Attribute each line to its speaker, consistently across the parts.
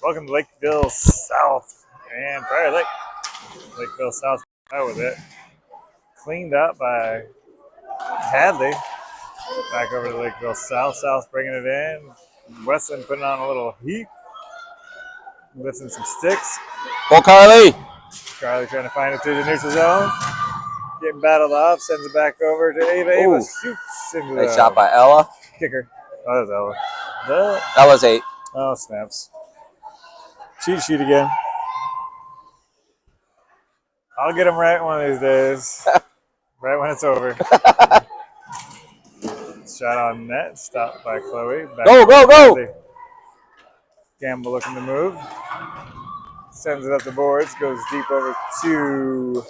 Speaker 1: Welcome to Lakeville South and Prior Lake. Lakeville South out with it. Cleaned up by Hadley. Back over to Lakeville South. South bringing it in. Weston putting on a little heat. Lifting some sticks.
Speaker 2: Go Carly!
Speaker 1: Carly trying to find it through the neutral zone. Getting battled off. Sends it back over to Ava. Ava shoots into the
Speaker 2: Nice shot by Ella.
Speaker 1: kicker. Oh, that's Ella.
Speaker 2: Ella's 8.
Speaker 1: Oh, snaps. Cheat sheet again. I'll get him right one of these days. Right when it's over. Shot on net. Stopped by Chloe. Back
Speaker 2: Go!
Speaker 1: Gamble looking to move. Sends it up the boards. Goes deep over to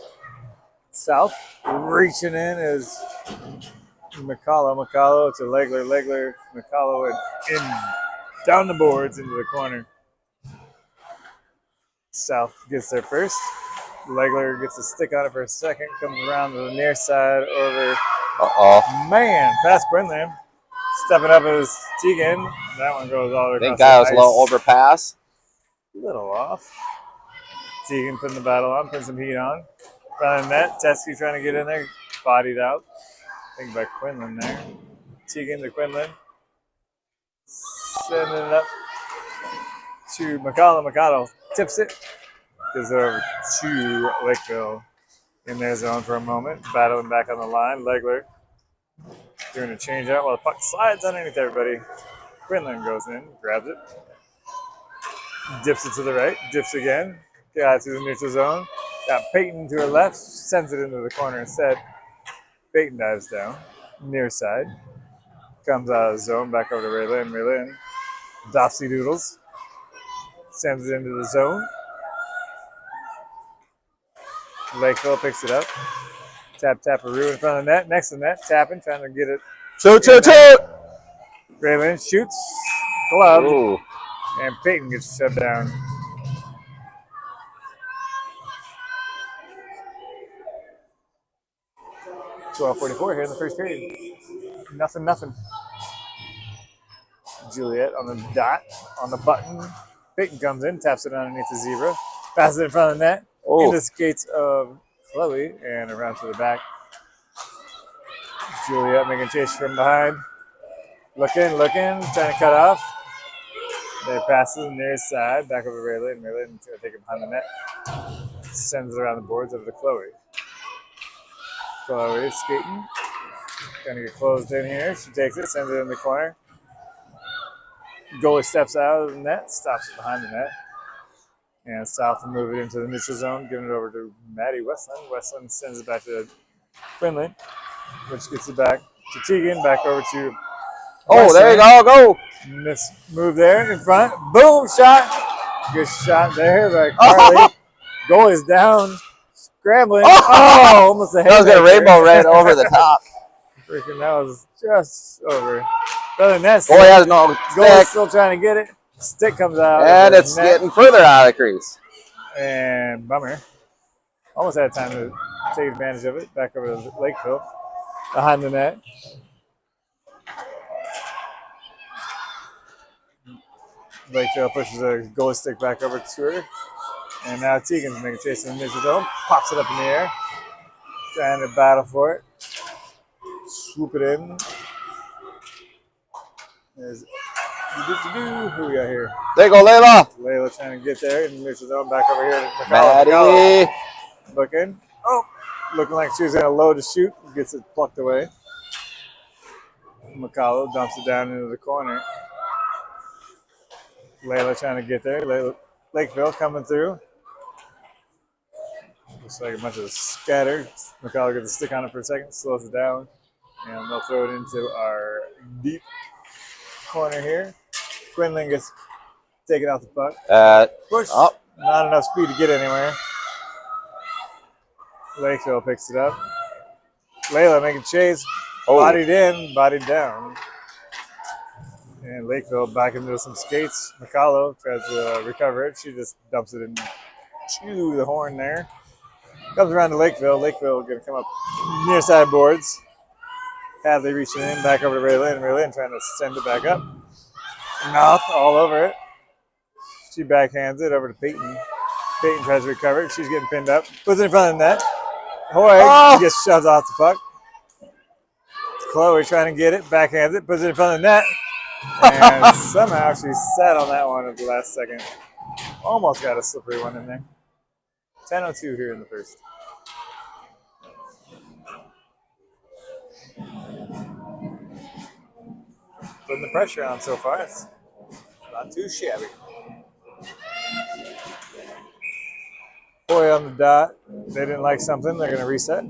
Speaker 1: South. Reaching in is McCullough. McCullough to Legler. Legler, McCullough, and in. Down the boards into the corner. South gets there first. Legler gets a stick on it for a second. Comes around to the near side over. Man, past Quinlan. Stepping up is Tegan. That one goes all the way across.
Speaker 2: I think guy was
Speaker 1: the
Speaker 2: a little overpass.
Speaker 1: A little off. Tegan putting the battle on, putting some heat on. Front of the net. Teskey trying to get in there. Bodied out. I think by Quinlan there. Tegan to Quinlan. Sending it up to McCullough. McCullough tips it. Gives it over to Lakeville in their zone for a moment. Battling back on the line. Legler doing a change out while the puck slides underneath everybody. Quinlan goes in, grabs it. Dips it to the right. Dips again. Got it to the neutral zone. Got Peyton to her left. Sends it into the corner instead. Peyton dives down. Near side. Comes out of the zone. Back over to Raylin. Raylin. Dopsy doodles. Sends it into the zone. Lakeville picks it up. Tap-a-roo in front of the net. Next to the net. Tapping. Trying to get it.
Speaker 2: Shoot!
Speaker 1: Raylin shoots. Gloved.
Speaker 2: Ooh.
Speaker 1: And Peyton gets shut down. .12:44 here in the first period. Nothing. Juliet on the dot, on the button. Peyton comes in, taps it underneath the zebra, passes it in front of the net, into the skates of Chloe, and around to the back. Juliet making a chase from behind. Looking, trying to cut off. They pass to the near side, back over to Raylin. Raylin's going to take it behind the net. Sends it around the boards over to Chloe. Chloe is skating. Gonna get closed in here. She takes it, sends it in the corner. Goalie steps out of the net, stops it behind the net. And South will move it into the neutral zone, giving it over to Maddie Westland. Westland sends it back to Quinlan, which gets it back to Tegan, back over to Westland.
Speaker 2: There you go!
Speaker 1: Miss move there in front. Boom, shot. Good shot there by Carly. Goalie's down. Scrambling. Almost a head.
Speaker 2: That was going to rainbow right over the top.
Speaker 1: Freaking, that was just over. Other than that,
Speaker 2: Boy has no
Speaker 1: goalie's
Speaker 2: stick.
Speaker 1: still trying to get it. Stick comes out.
Speaker 2: And it's getting further out of the crease.
Speaker 1: And bummer. Almost had time to take advantage of it. Back over to Lakeville. Behind the net. Lakeville pushes a goalie stick back over to her. And now Tegan's making a chase in the neutral zone. Pops it up in the air. Trying to battle for it. Swoop it in. There's who we got here?
Speaker 2: There you go, Layla.
Speaker 1: Layla trying to get there in the neutral zone. Back over here to
Speaker 2: Maddie.
Speaker 1: Looking. Looking like she was going to load to shoot. Gets it plucked away. McCullough dumps it down into the corner. Layla trying to get there. Lakeville coming through. Looks like a bunch of scatter. McCullough gets a stick on it for a second, slows it down, and they'll throw it into our deep corner here. Quinlan gets taken off the puck. Push. Not enough speed to get anywhere. Lakeville picks it up. Layla making chase. Bodied in, bodied down. And Lakeville back into some skates. McCullough tries to recover it. She just dumps it into the horn there. Comes around to Lakeville. Lakeville going to come up near side boards. Hadley reaching in, back over to Raylin. Raylin trying to send it back up. Mouth all over it. She backhands it over to Peyton. Peyton tries to recover it. She's getting pinned up. Puts it in front of the net. Hoy gets shoved off the puck. Chloe trying to get it. Backhands it. Puts it in front of the net. And somehow she sat on that one at the last second. Almost got a slippery one in there. 10:02 here in the first. Putting the pressure on so far. It's not too shabby. Boy on the dot. They didn't like something. They're going to reset.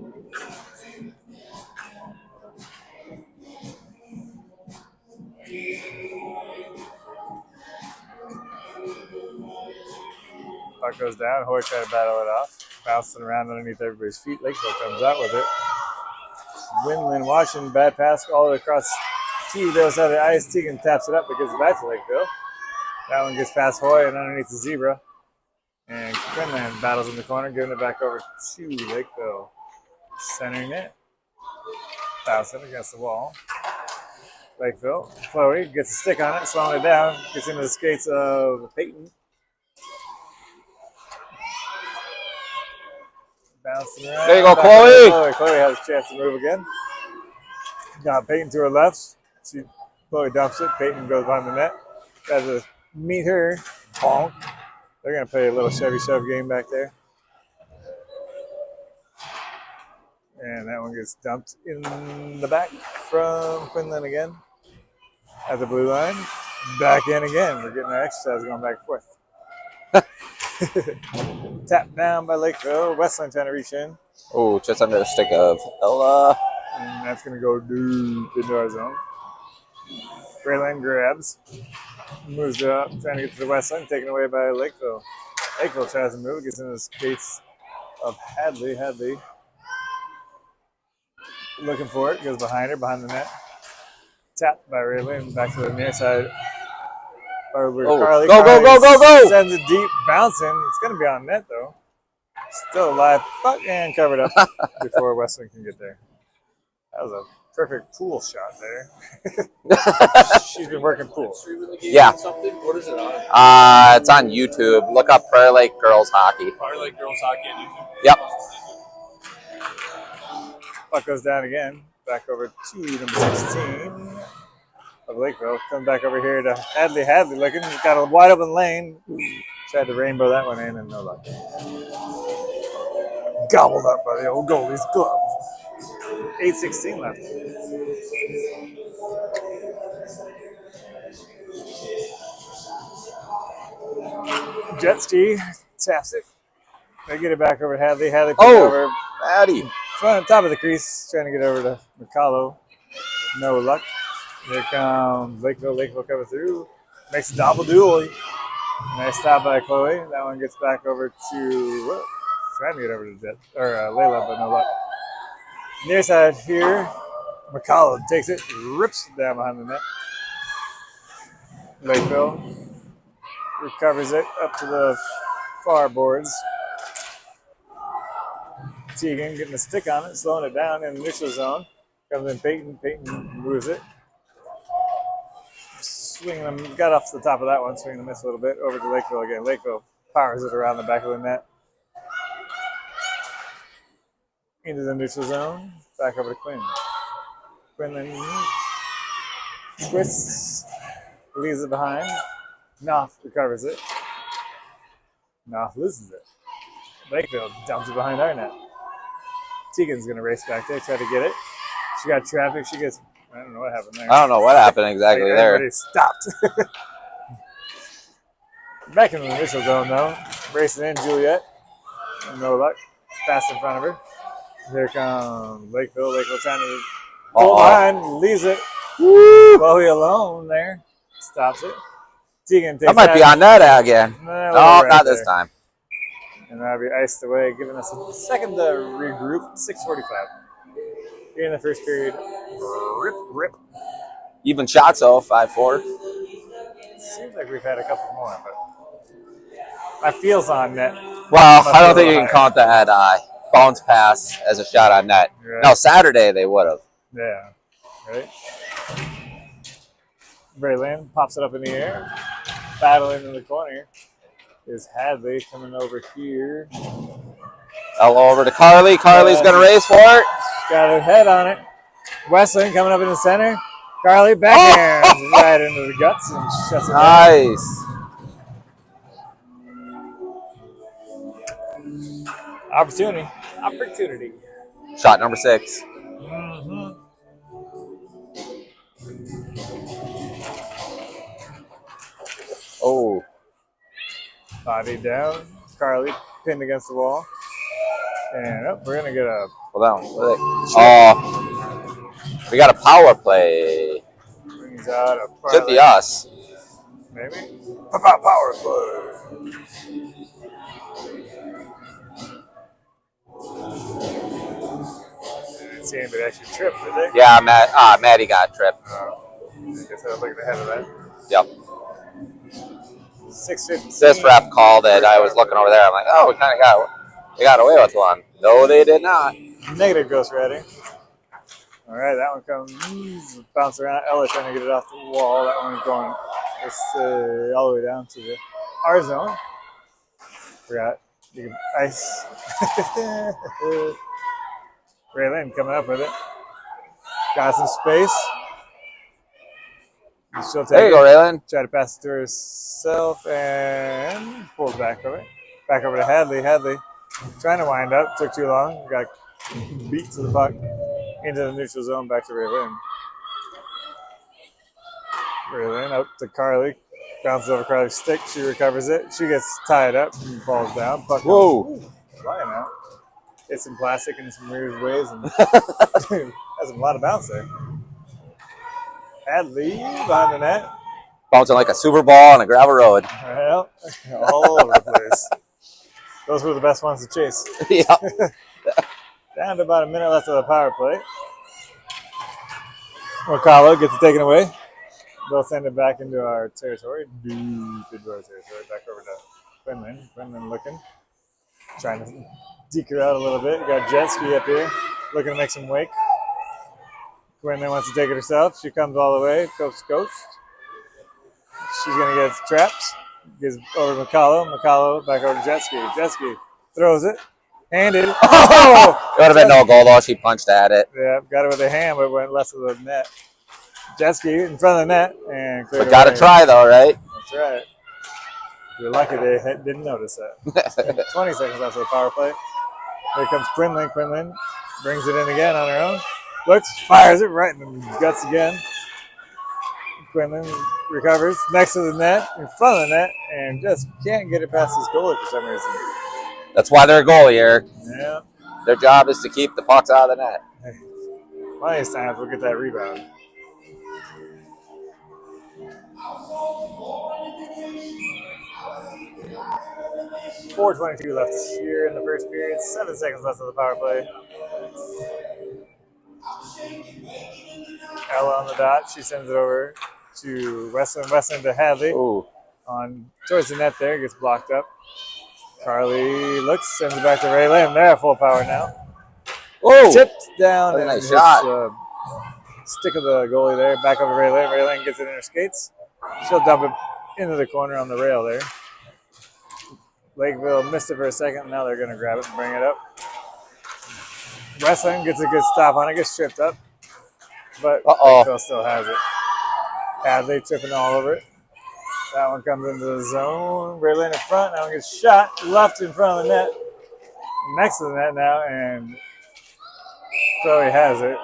Speaker 1: Puck goes down. Hoy trying to battle it off. Bouncing around underneath everybody's feet. Lakeville comes out with it. Winland watching. Bad pass all the way across to the other side of the ice. Tegan taps it up. It gets back to Lakeville. That one gets past Hoy and underneath the zebra. And Quinlan battles in the corner, giving it back over to Lakeville. Centering it. Bouncing against the wall. Lakeville. Chloe gets a stick on it, slowing it down. Gets into the skates of Peyton. Bouncing around.
Speaker 2: There you go, Chloe.
Speaker 1: Chloe has a chance to move again. Got Peyton to her left. Chloe dumps it. Peyton goes behind the net. Tries to meet her. Bonk. They're going to play a little Chevy shove game back there. And that one gets dumped in the back from Quinlan again. At the blue line. Back in again. We're getting our exercise going back and forth. Tapped down by Lakeville. Westland trying to reach in.
Speaker 2: Oh, just under the stick of Ella.
Speaker 1: And that's going to go deep into our zone. Grayland grabs. Moves it up, trying to get to the Westland, taken away by Lakeville. Lakeville tries to move, gets into the skates of Hadley. Hadley looking for it, goes behind her, behind the net. Tapped by Raylan, back to the near side. Over to Carly.
Speaker 2: Go!
Speaker 1: Sends it deep, bouncing. It's going to be on net, though. Still alive, but and covered up before Westland can get there. That was a perfect pool shot there. She's been working pool.
Speaker 2: Yeah.
Speaker 3: What is it on?
Speaker 2: It's on YouTube. Look up Prairie Lake Girls Hockey.
Speaker 3: Prairie Lake Girls Hockey on YouTube.
Speaker 2: Yep.
Speaker 1: Puck goes down again. Back over to number 16 of Lakeville. Comes back over here to Hadley. Hadley looking. Got a wide open lane. Tried to rainbow that one in and no luck. Gobbled up by the old goalie's glove. 8:16 left. Jet ski taps it. They get it back over to Hadley. Hadley puts it over
Speaker 2: Maddie.
Speaker 1: front top of the crease, trying to get over to McCullough. No luck. Here comes Lakeville. Lakeville cover through. Makes a double duel. Nice stop by Chloe. That one gets back over to trying to get over to Jet or Layla, but no luck. Near side here, McCullough takes it, rips it down behind the net. Lakeville recovers it up to the far boards. Tegan getting a stick on it, slowing it down in the neutral zone. Comes in Peyton. Peyton moves it. Swinging them, got off the top of that one, swinging the miss a little bit. Over to Lakeville again. Lakeville powers it around the back of the net. Into the neutral zone. Back over to Quinn. Quinlan twists, leaves it behind. Knopf recovers it. Knopf loses it. Lakeville dumps it behind our net. Tegan's going to race back there, try to get it. She got traffic. She gets, I don't know what happened there.
Speaker 2: I don't know what happened exactly there.
Speaker 1: Everybody stopped. Back in the initial zone, though. Racing in Juliet. No luck. Pass in front of her. Here comes Lakeville. Lakeville trying to pull behind. Leaves it.
Speaker 2: Woo!
Speaker 1: Chloe alone there. Stops it. Tegan takes
Speaker 2: That might be on that again.
Speaker 1: No,
Speaker 2: Not this time.
Speaker 1: And that'll be iced away, giving us a second to regroup. 6:45. Here in the first period. Rip.
Speaker 2: Even shots, though, 5-4.
Speaker 1: Seems like we've had a couple more, but my feel's on net.
Speaker 2: Well, I don't think you can count that bounce pass as a shot on net.
Speaker 1: Right.
Speaker 2: No, Saturday they would have.
Speaker 1: Yeah. Right? Braylon pops it up in the air. Battling in the corner. is Hadley coming over here.
Speaker 2: Elbow over to Carly. Carly's going to race for it.
Speaker 1: She's got her head on it. Westland coming up in the center. Carly backhand right into the guts and shuts it down.
Speaker 2: Nice.
Speaker 1: Opportunity.
Speaker 2: Shot number 6.
Speaker 1: Mm-hmm.
Speaker 2: Oh.
Speaker 1: Body down. Carly pinned against the wall. And we're going to get a...
Speaker 2: Hold on. Oh. We got a power play.
Speaker 1: Brings out a
Speaker 2: Should be us.
Speaker 1: Maybe. Power play. Didn't see anybody actually trip, did they?
Speaker 2: Yeah, Maddie got tripped.
Speaker 1: I guess I was looking ahead of that.
Speaker 2: Yep.
Speaker 1: 6:15.
Speaker 2: This ref called it. I was looking over there. I'm like, oh, we kind of got away with one. No, they did not.
Speaker 1: Negative Ghost Ready. All right, that one comes, bounce around. Ella trying to get it off the wall. That one's going all the way down to the R zone. Forgot. You can ice. Raylin coming up with it. Got some space. She'll take
Speaker 2: There you go, Raylan.
Speaker 1: Try to pass it to herself and pulls back from it. Back over to Hadley. Hadley trying to wind up. Took too long. Got beat to the puck. Into the neutral zone. Back to Raylin. Raylin up to Carly. Bounces over Carly's stick. She recovers it. She gets tied up and falls down. Puck
Speaker 2: Whoa.
Speaker 1: flying out. Hits some plastic in some weird ways. And has a lot of bounce there. Hadley behind the net.
Speaker 2: Bouncing like a super ball on a gravel road.
Speaker 1: Well, all over the place. Those were the best ones to chase.
Speaker 2: Yeah.
Speaker 1: Down to about a minute left of the power play. Wakala gets it taken away. They'll send it back into our territory. Deep into our territory. Back over to Quinlan. Quinlan looking. Trying to deke her out a little bit. We got Jet Ski up here. Looking to make some wake. Quinlan wants to take it herself. She comes all the way. Coast to coast. She's going to get trapped. Gives over to Makalo. Makalo back over to Jet Ski. Jet Ski throws it. Handed. Oh!
Speaker 2: It would have been no goal, though. She punched at it.
Speaker 1: Yeah, got it with a hand, but went left of the net. Jet Ski in front of the net. And
Speaker 2: But got to try, though, right?
Speaker 1: That's right. You're lucky they didn't notice that. 20 seconds left of the power play. Here comes Quinlan. Quinlan brings it in again on her own. Looks, fires it right in the guts again. Quinlan recovers next to the net, in front of the net, and just can't get it past this goalie for some reason.
Speaker 2: That's why they're a goalie here.
Speaker 1: Yeah.
Speaker 2: Their job is to keep the pucks out of the net.
Speaker 1: One of these times we'll get that rebound. .422 left here in the first period. 7 seconds left of the power play. Ella on the dot. She sends it over to Westland. Westland to Hadley.
Speaker 2: Ooh.
Speaker 1: On towards the net there. Gets blocked up. Carly looks. Sends it back to Raylin. They're at full power now.
Speaker 2: Oh.
Speaker 1: Tipped down.
Speaker 2: What a
Speaker 1: And
Speaker 2: nice
Speaker 1: hits,
Speaker 2: shot.
Speaker 1: Stick of the goalie there. Back over to Raylin. Raylin gets it in her skates. She'll dump it into the corner on the rail there. Lakeville missed it for a second. Now they're going to grab it and bring it up. Westland gets a good stop on it. Gets tripped up. But Lakeville still has it. Hadley tripping all over it. That one comes into the zone. Raylin in front. That one gets shot. Left in front of the net. Next to the net now. And Chloe has it.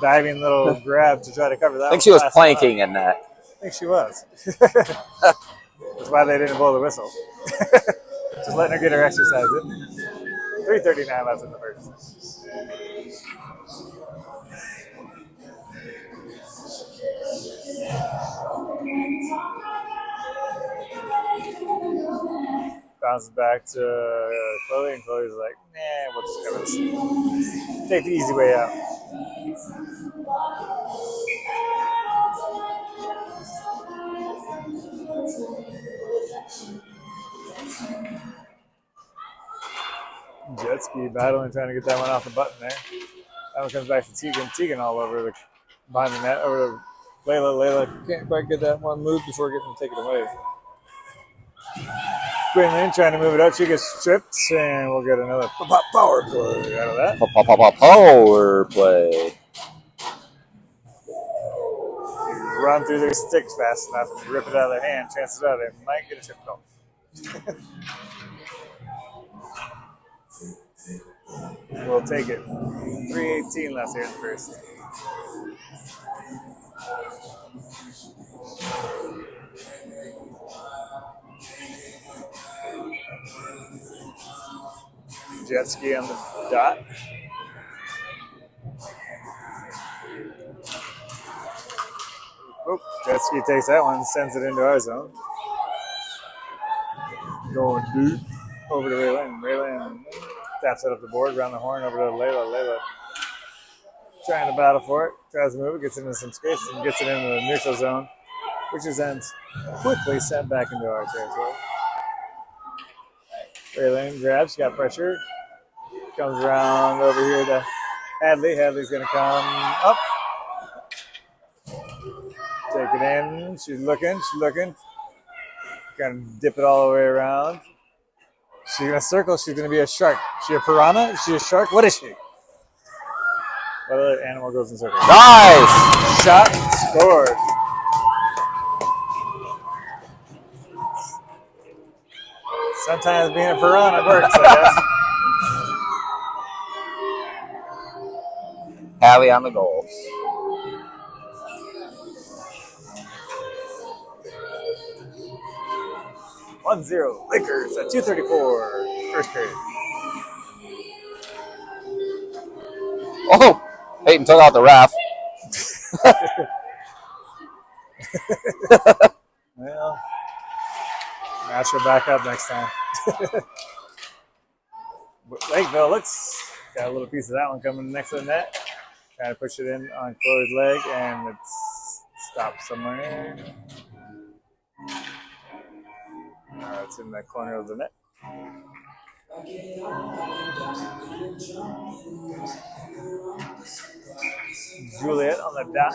Speaker 1: Diving little grab to try to cover that.
Speaker 2: I think she was planking in that.
Speaker 1: I think she was. That's why they didn't blow the whistle. Just letting her get her exercise in. 3:39 left in the first. Bounces back to Chloe, and Chloe's like, nah, we'll just cover this. Take the easy way out. Jet Ski battling, trying to get that one off the button there. That one comes back to Tegan. Tegan all over behind the net, over to Layla. Layla can't quite get that one moved before getting to take it away. Quinlan trying to move it up. She gets stripped, and we'll get another power play out of that.
Speaker 2: Power play.
Speaker 1: Run through their sticks fast enough and rip it out of their hand, chances are they might get a chip call. We'll take it. 3:18 left here in the first. Jet ski on the dot. Oh, jet ski takes that one, sends it into our zone. Going deep over to Raylan. Raylan taps it up the board, around the horn, over to Layla. Layla trying to battle for it, tries to move it, gets into some space, and gets it into the neutral zone, which is then quickly sent back into our territory. Raylan grabs, got pressure, comes around over here to Hadley. Hadley's going to come up. Take it in. She's looking. Gonna dip it all the way around. She's gonna circle. She's gonna be a shark. Is she a piranha? Is she a shark? What is she? What other animal goes in circles?
Speaker 2: Nice!
Speaker 1: Shot scored. Sometimes being a piranha works, I guess.
Speaker 2: Hallie on the goals.
Speaker 1: 1-0 Lakers at 2:34 first period.
Speaker 2: Oh! Peyton took out the ref.
Speaker 1: Well, match her back up next time. Lakeville looks got a little piece of that one coming next to the net. Trying to push it in on Chloe's leg, and it's stopped somewhere. It's in the corner of the net. Juliet on the dot.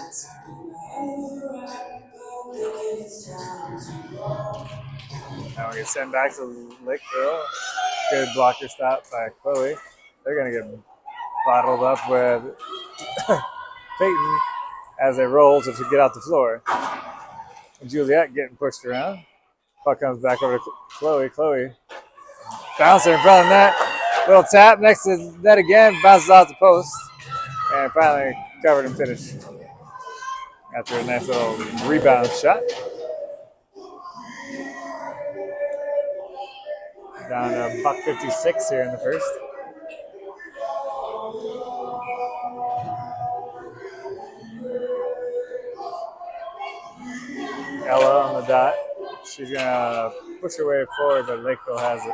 Speaker 1: Now we get sent back to Lakeville. Good blocker stop by Chloe. They're going to get bottled up with Peyton as they roll to get out the floor. And Juliet getting pushed around. Puck comes back over to Chloe. Chloe bouncer in front of net. Little tap next to net again. Bounces off the post. And finally covered and finished. After a nice little rebound shot. Down to $1.56 here in the first. Ella on the dot. She's going to push her way forward, but Lakeville has it.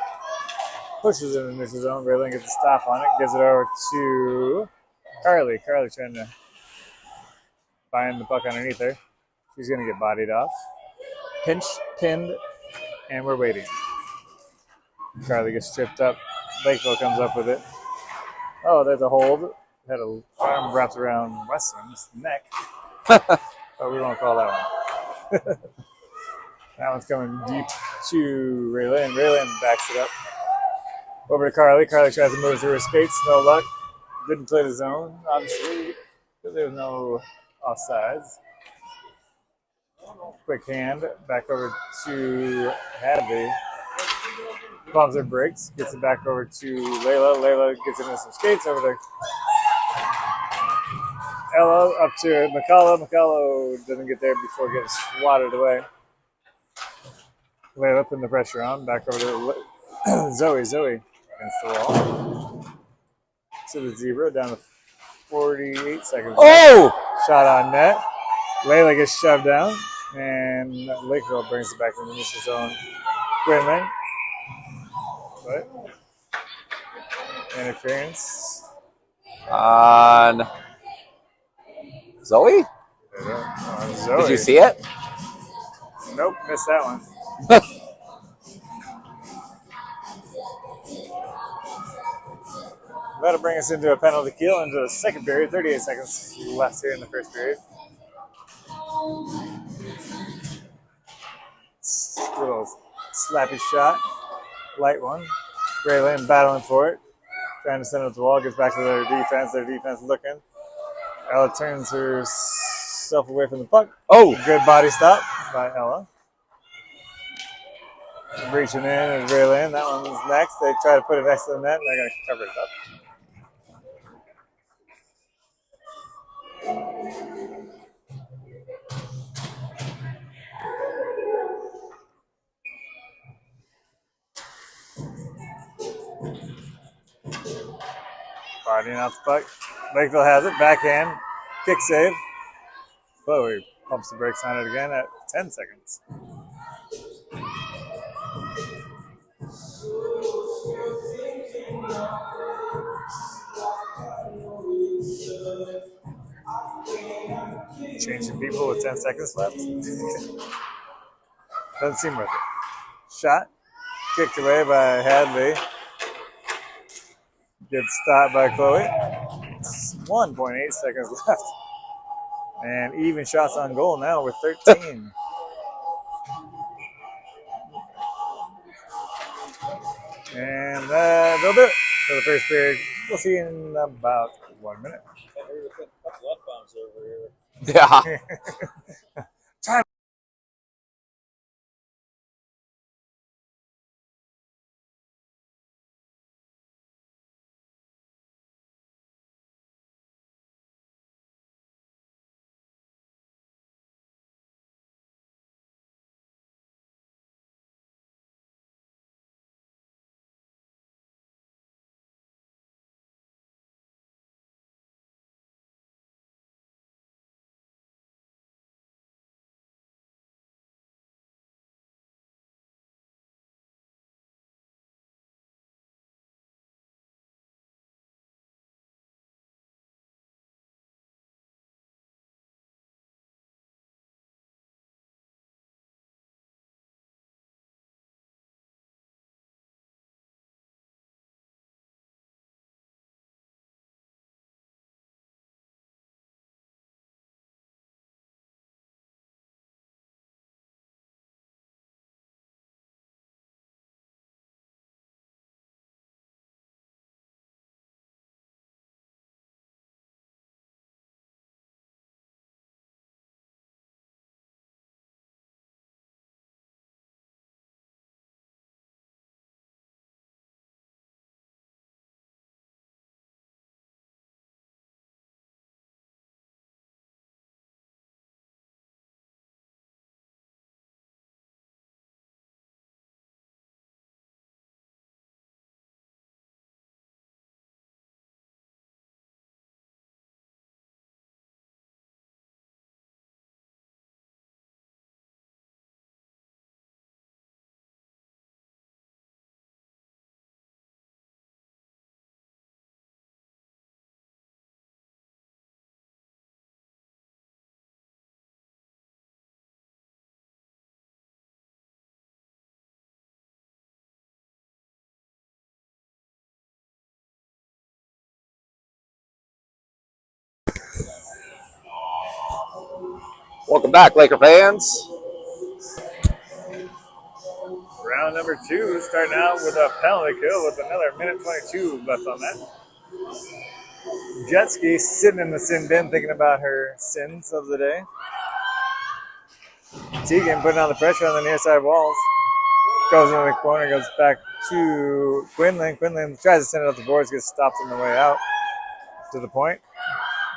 Speaker 1: Pushes it in the neutral zone. Raylan gets a stop on it. Gives it over to Carly. Carly trying to find the puck underneath her. She's going to get bodied off. Pinched, pinned, and we're waiting. Carly gets stripped up. Lakeville comes up with it. Oh, there's a hold. Had a arm wrapped around Westland's neck. But we won't call that one. That one's coming deep to Raylan. Raylan backs it up. Over to Carly. Carly tries to move through her skates. No luck. Didn't play the zone, obviously, because there was no offsides. Quick hand. Back over to Hadley. Bombs her brakes. Gets it back over to Layla. Layla gets into some skates. Over to Ella. Up to McCullough. McCullough doesn't get there before getting swatted away. Layla putting the pressure on. Back over to Zoe. Zoe against the wall. To the zebra. Down to 48 seconds.
Speaker 2: Oh!
Speaker 1: Shot on net. Layla gets shoved down. And Lakeville brings it back in the initial zone. Quinlan. But interference
Speaker 2: On Zoe?
Speaker 1: Zoe.
Speaker 2: Did you see it?
Speaker 1: Nope, missed that one. That'll bring us into a penalty kill into the second period. 38 seconds left here in the first period. Little slappy shot. light one. Braylon battling for it. Trying to send it to the wall. Gets back to their defense. Their defense looking. Ella turns herself away from the puck.
Speaker 2: Oh!
Speaker 1: Good body stop by Ella. Reaching in is Braylon. That one's next. They try to put it next to the net, and they're going to cover it up. Partying out the puck. Lakeville has it. Backhand. Kick save. Chloe pumps the brakes on it again at 10 seconds. Changing people with 10 seconds left. Doesn't seem worth it. Shot. Kicked away by Hadley. Good stop by Chloe. 1.8 seconds left. And even shots on goal now with 13. And they'll do it for the first period. We'll see you in about 1 minute.
Speaker 3: Left bombs over here.
Speaker 2: Yeah.
Speaker 1: Time.
Speaker 2: Welcome back, Laker fans.
Speaker 1: Round number 2, starting out with a penalty kill with another minute 22 left on that. Jetski sitting in the sin bin thinking about her sins of the day. Tegan putting on the pressure on the near side walls. Goes into the corner, goes back to Quinlan. Quinlan tries to send it up the boards, gets stopped on the way out to the point.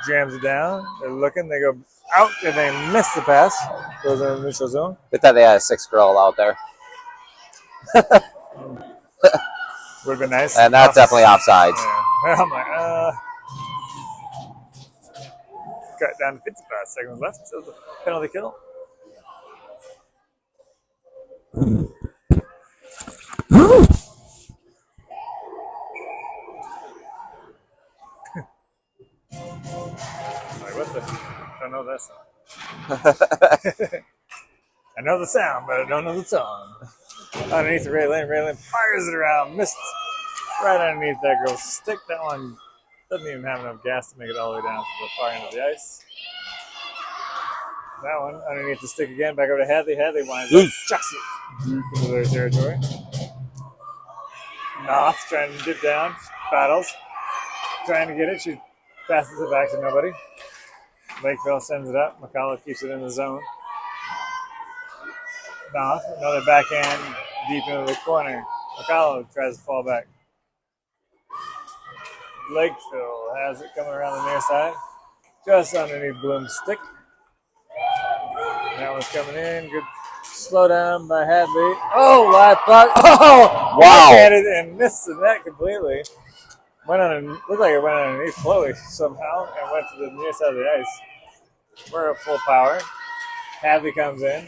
Speaker 1: Jams it down. They're looking, they go out, and they miss the pass. Goes in the neutral zone.
Speaker 2: They thought they had a 6-girl out there.
Speaker 1: Would have been nice.
Speaker 2: And that's definitely offsides.
Speaker 1: Yeah. I'm like, cut down to 55 seconds left. So the penalty kill. Like, what the? I don't know that song. I know the sound, but I don't know the song. Underneath the Raylene. Raylene fires it around. Missed right underneath that girl's stick. That one doesn't even have enough gas to make it all the way down to the far end of the ice. That one underneath the stick again. Back over to Hadley. Hadley winds up. Chucks it into their territory. Knopf trying to dip down, battles, trying to get it. She passes it back to nobody. Lakeville sends it up. McCullough keeps it in the zone. Knopf, another backhand deep into the corner. McCullough tries to fall back. Lakeville has it coming around the near side. Just underneath Bloom's stick. That one's coming in. Good slow down by Hadley. Oh, live puck. Oh,
Speaker 2: Wow.
Speaker 1: At it and missed the net completely. Looked like it went underneath Chloe somehow and went to the near side of the ice. We're at full power. Hadley comes in.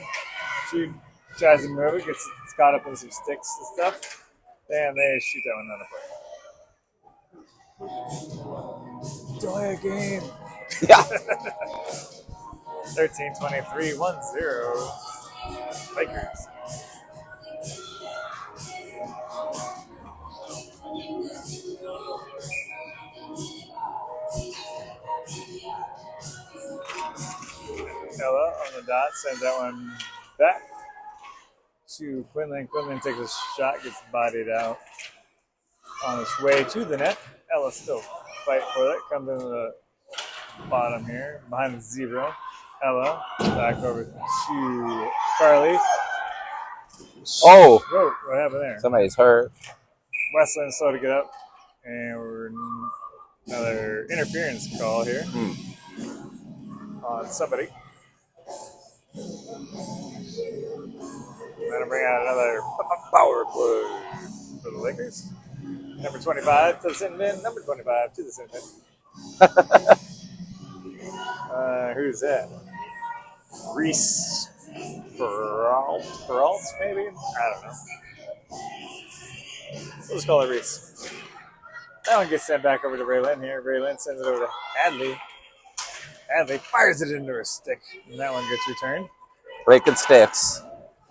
Speaker 1: She tries to move it, gets caught up in some sticks and stuff. And they shoot that one out of play. Joy a game.
Speaker 2: Yeah.
Speaker 1: 13-23, 1-0. Lakers. Ella on the dot sends that one back to Quinlan. Quinlan takes a shot, gets bodied out on its way to the net. Ella still fighting for it. Comes into the bottom here, behind the zebra. Ella back over to Carly.
Speaker 2: Oh,
Speaker 1: Whoa, what happened there?
Speaker 2: somebody's hurt.
Speaker 1: Westland slow to get up, and we're another interference call here on somebody. Gonna bring out another power play for the Lakers. Number 25 to the sin bin. Number 25 to the sin bin. Who's that? Reese Peralt, maybe? I don't know. We'll just call it Reese. That one gets sent back over to Raylin here. Raylin sends it over to Hadley. Hadley fires it into her stick, and that one gets returned.
Speaker 2: Breaking sticks.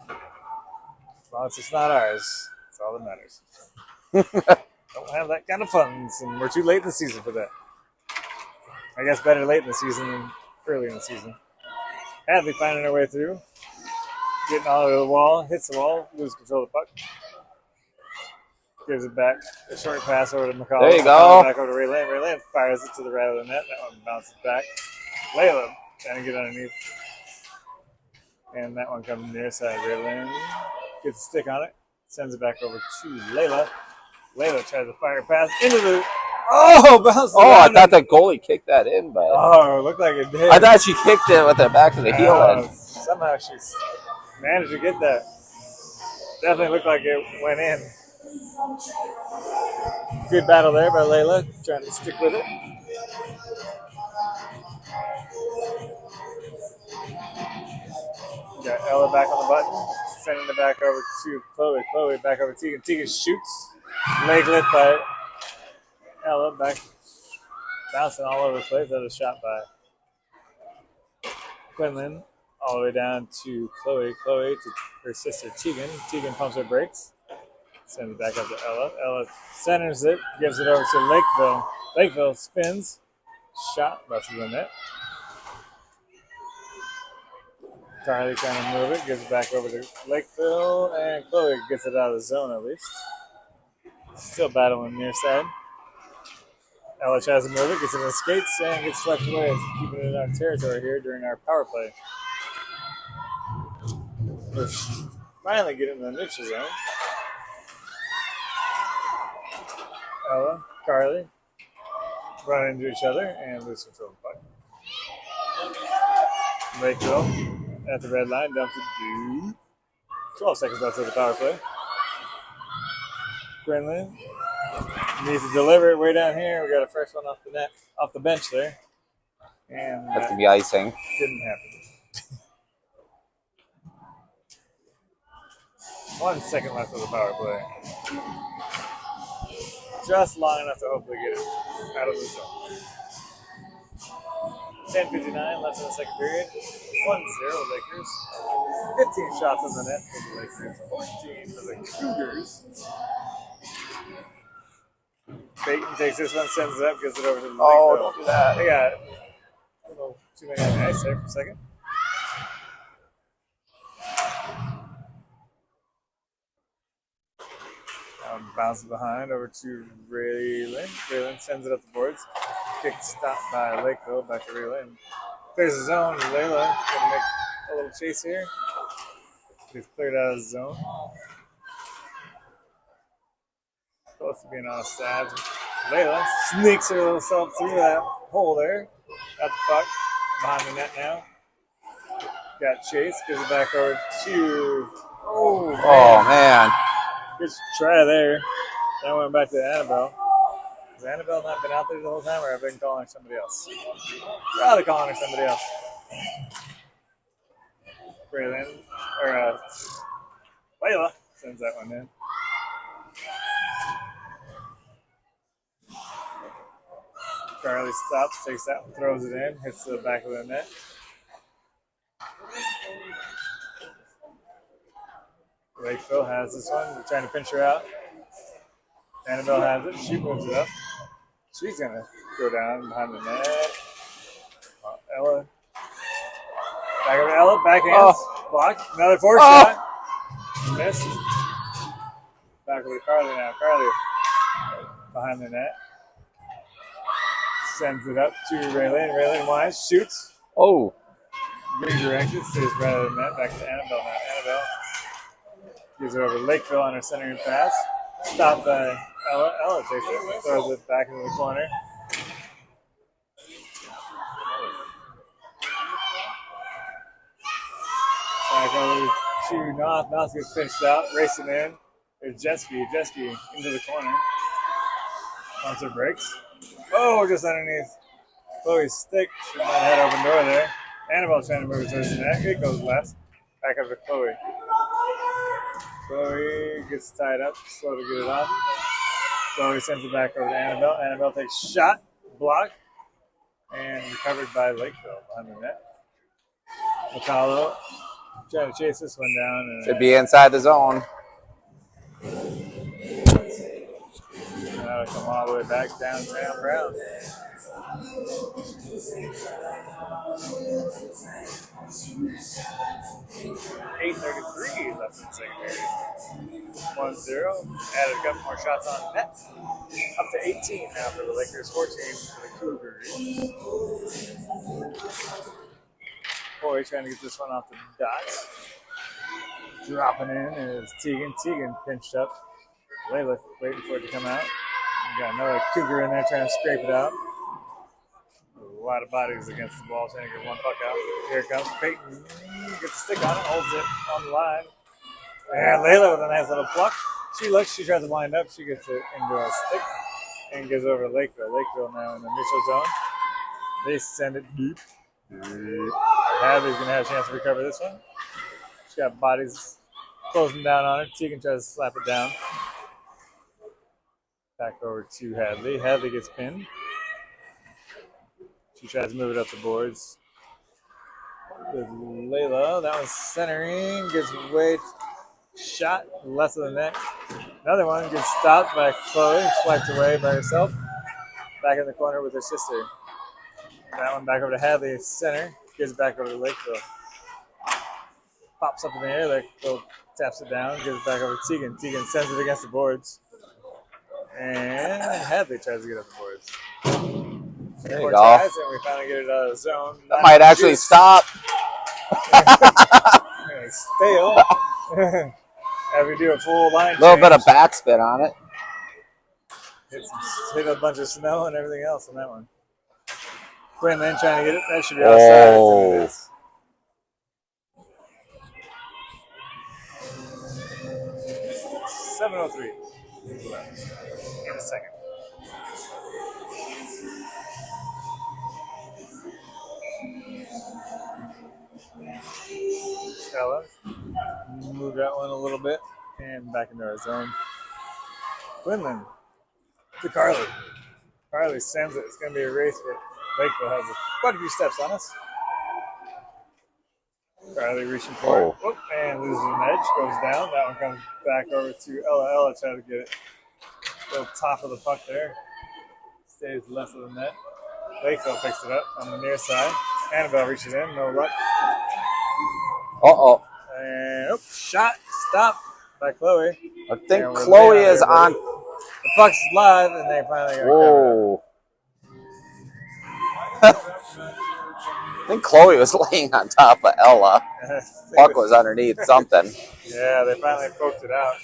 Speaker 1: As long as it's not ours, that's all that matters. Don't have that kind of funds, and we're too late in the season for that. I guess better late in the season than early in the season. Hadley finding her way through, getting all over the wall, hits the wall, loses control of the puck. Gives it back, a short pass over to McCullough.
Speaker 2: There you go.
Speaker 1: Back over to Raylin. Raylin fires it to the right of the net. That one bounces back. Layla trying to get underneath. And that one comes near side. Raylin gets a stick on it, sends it back over to Layla. Layla tries to fire pass into the. Oh, bounces.
Speaker 2: Oh, I thought the goalie kicked that in, but
Speaker 1: Oh, it looked like it did.
Speaker 2: I thought she kicked it with the back of the heel end.
Speaker 1: Somehow she's managed to get that. Definitely looked like it went in. Good battle there by Layla, trying to stick with it. Got Ella back on the button, sending it back over to Chloe. Chloe back over to Tegan. Tegan shoots. Leg lift by Ella, back bouncing all over the place. That was a shot by Quinlan, all the way down to Chloe. Chloe to her sister Tegan. Tegan pumps her brakes. Sends it back up to Ella. Ella centers it, gives it over to Lakeville. Lakeville spins. Shot, left of the net. Carly trying to move it, gives it back over to Lakeville, and Chloe gets it out of the zone at least. Still battling near side. Ella tries to move it, gets it in the skates, and gets swept away. It's keeping it in our territory here during our power play. We're finally getting in the neutral zone. Ella, Carly run into each other and lose control of the puck. Lakeville at the red line, dumps it to 12 seconds left of the power play. Quinlan needs to deliver it way down here. We got a fresh one off the net, off the bench there. And
Speaker 2: That's gonna be icing.
Speaker 1: didn't happen. 1 second left of the power play. Just long enough to hopefully get it out of the zone. 10:59 left in the second period. 1-0 Lakers. 15 shots on the net for the Lakers. 14 for the Cougars. Peyton takes this one, sends it up, gives it over to the
Speaker 2: Oh,
Speaker 1: Lakeville.
Speaker 2: don't do that.
Speaker 1: They got a little too many on the ice there for a second. Bounces behind over to Raylan. Raylan sends it up the boards. Kick stopped by Lakeville. Back to Raylan. Clears the zone. Layla going to make a little chase here. He's cleared out of the zone. Close to being on a stab. Layla sneaks her little self through that hole there. Got the puck. Behind the net now. Got Chase. Gives it back over to...
Speaker 2: Oh, man.
Speaker 1: Good try there. That went back to Annabelle. Has Annabelle not been out there the whole time, or have I been calling her somebody else? Probably calling her somebody else. Braylon, or Layla sends that one in. Charlie stops, takes that one, throws it in, hits the back of the net. Lakeville has this one. They're trying to pinch her out. Annabelle has it. She moves it up. She's going to go down behind the net. Ella. Back over to Ella. Backhands. Blocked. Another force shot. Missed. Back over to Carly now. Carly behind the net. Sends it up to Raylan. Raylan wise. Shoots.
Speaker 2: Oh.
Speaker 1: Redirected. Stays right out of the net. Back to Annabelle now. Annabelle gives it over to Lakeville on her centering pass. Stopped by Ella. Ella takes it. Throws it back into the corner. Back over to Noth. Noth gets pinched out. Racing in. There's Jeski. Jeski into the corner. Bouncer breaks. Oh, just underneath Chloe's stick. She might have had open door there. Annabelle's trying to move it towards the net. It goes left. Back up to Chloe. Chloe gets tied up. Slow to get it off. Chloe sends it back over to Annabelle. Annabelle takes shot. Block. And recovered by Lakeville behind the net. McCullough trying to chase this one down. And
Speaker 2: Should be inside the zone.
Speaker 1: that'll come all the way back downtown Brown. 8:33 left in the second period. 1-0. Added a couple more shots on net. Up to 18 now for the Lakers, 14 for the Cougars. Boy, trying to get this one off the dot. Dropping in is Tegan. Tegan pinched up. Layla waiting for it to come out. We got another Cougar in there trying to scrape it out. A lot of bodies against the ball, trying to get one puck out. Here it comes. Peyton gets a stick on it, holds it on the line. And Layla with a nice little pluck. She looks, she tries to wind up. She gets it into a stick and gives over to Lakeville. Lakeville now in the neutral zone. They send it deep. Hadley's going to have a chance to recover this one. She's got bodies closing down on her. Tegan tries to slap it down. Back over to Hadley. Hadley gets pinned. She tries to move it up the boards. With Layla, that one's centering. Gets way shot left of the net. Another one gets stopped by Chloe. Swiped away by herself. Back in the corner with her sister. That one back over to Hadley, center. Gives it back over to Lakeville. Pops up in the air. Lakeville taps it down. Gives it back over to Tegan. Tegan sends it against the boards. And Hadley tries to get up the boards.
Speaker 2: There you go.
Speaker 1: And we finally get it out of the zone.
Speaker 2: That might actually stop.
Speaker 1: Stale. Have we do a full line
Speaker 2: A little bit of backspin on it.
Speaker 1: Hit a bunch of snow and everything else on that one. Quinlan trying to get it. That should be outside.
Speaker 2: Oh.
Speaker 1: It is. .703 left in a second. Stella move that one a little bit and back into our zone. Quinlan to Carly. Carly sends it. It's going to be a race, but Lakeville has quite a few steps on us. Carly reaching for it. Whoop, and loses an edge. Goes down. That one comes back over to Ella. Ella trying to get it. Little top of the puck there. Stays left of the net. Lakeville picks it up on the near side. Annabelle reaches in. No luck.
Speaker 2: Uh-oh.
Speaker 1: And shot stopped by Chloe.
Speaker 2: I think
Speaker 1: And we're
Speaker 2: Chloe
Speaker 1: laying
Speaker 2: is
Speaker 1: there,
Speaker 2: on.
Speaker 1: The puck's live, and they finally got
Speaker 2: Whoa. I think Chloe was laying on top of Ella.
Speaker 1: covered.
Speaker 2: Puck was underneath something.
Speaker 1: Yeah, they finally poked it out.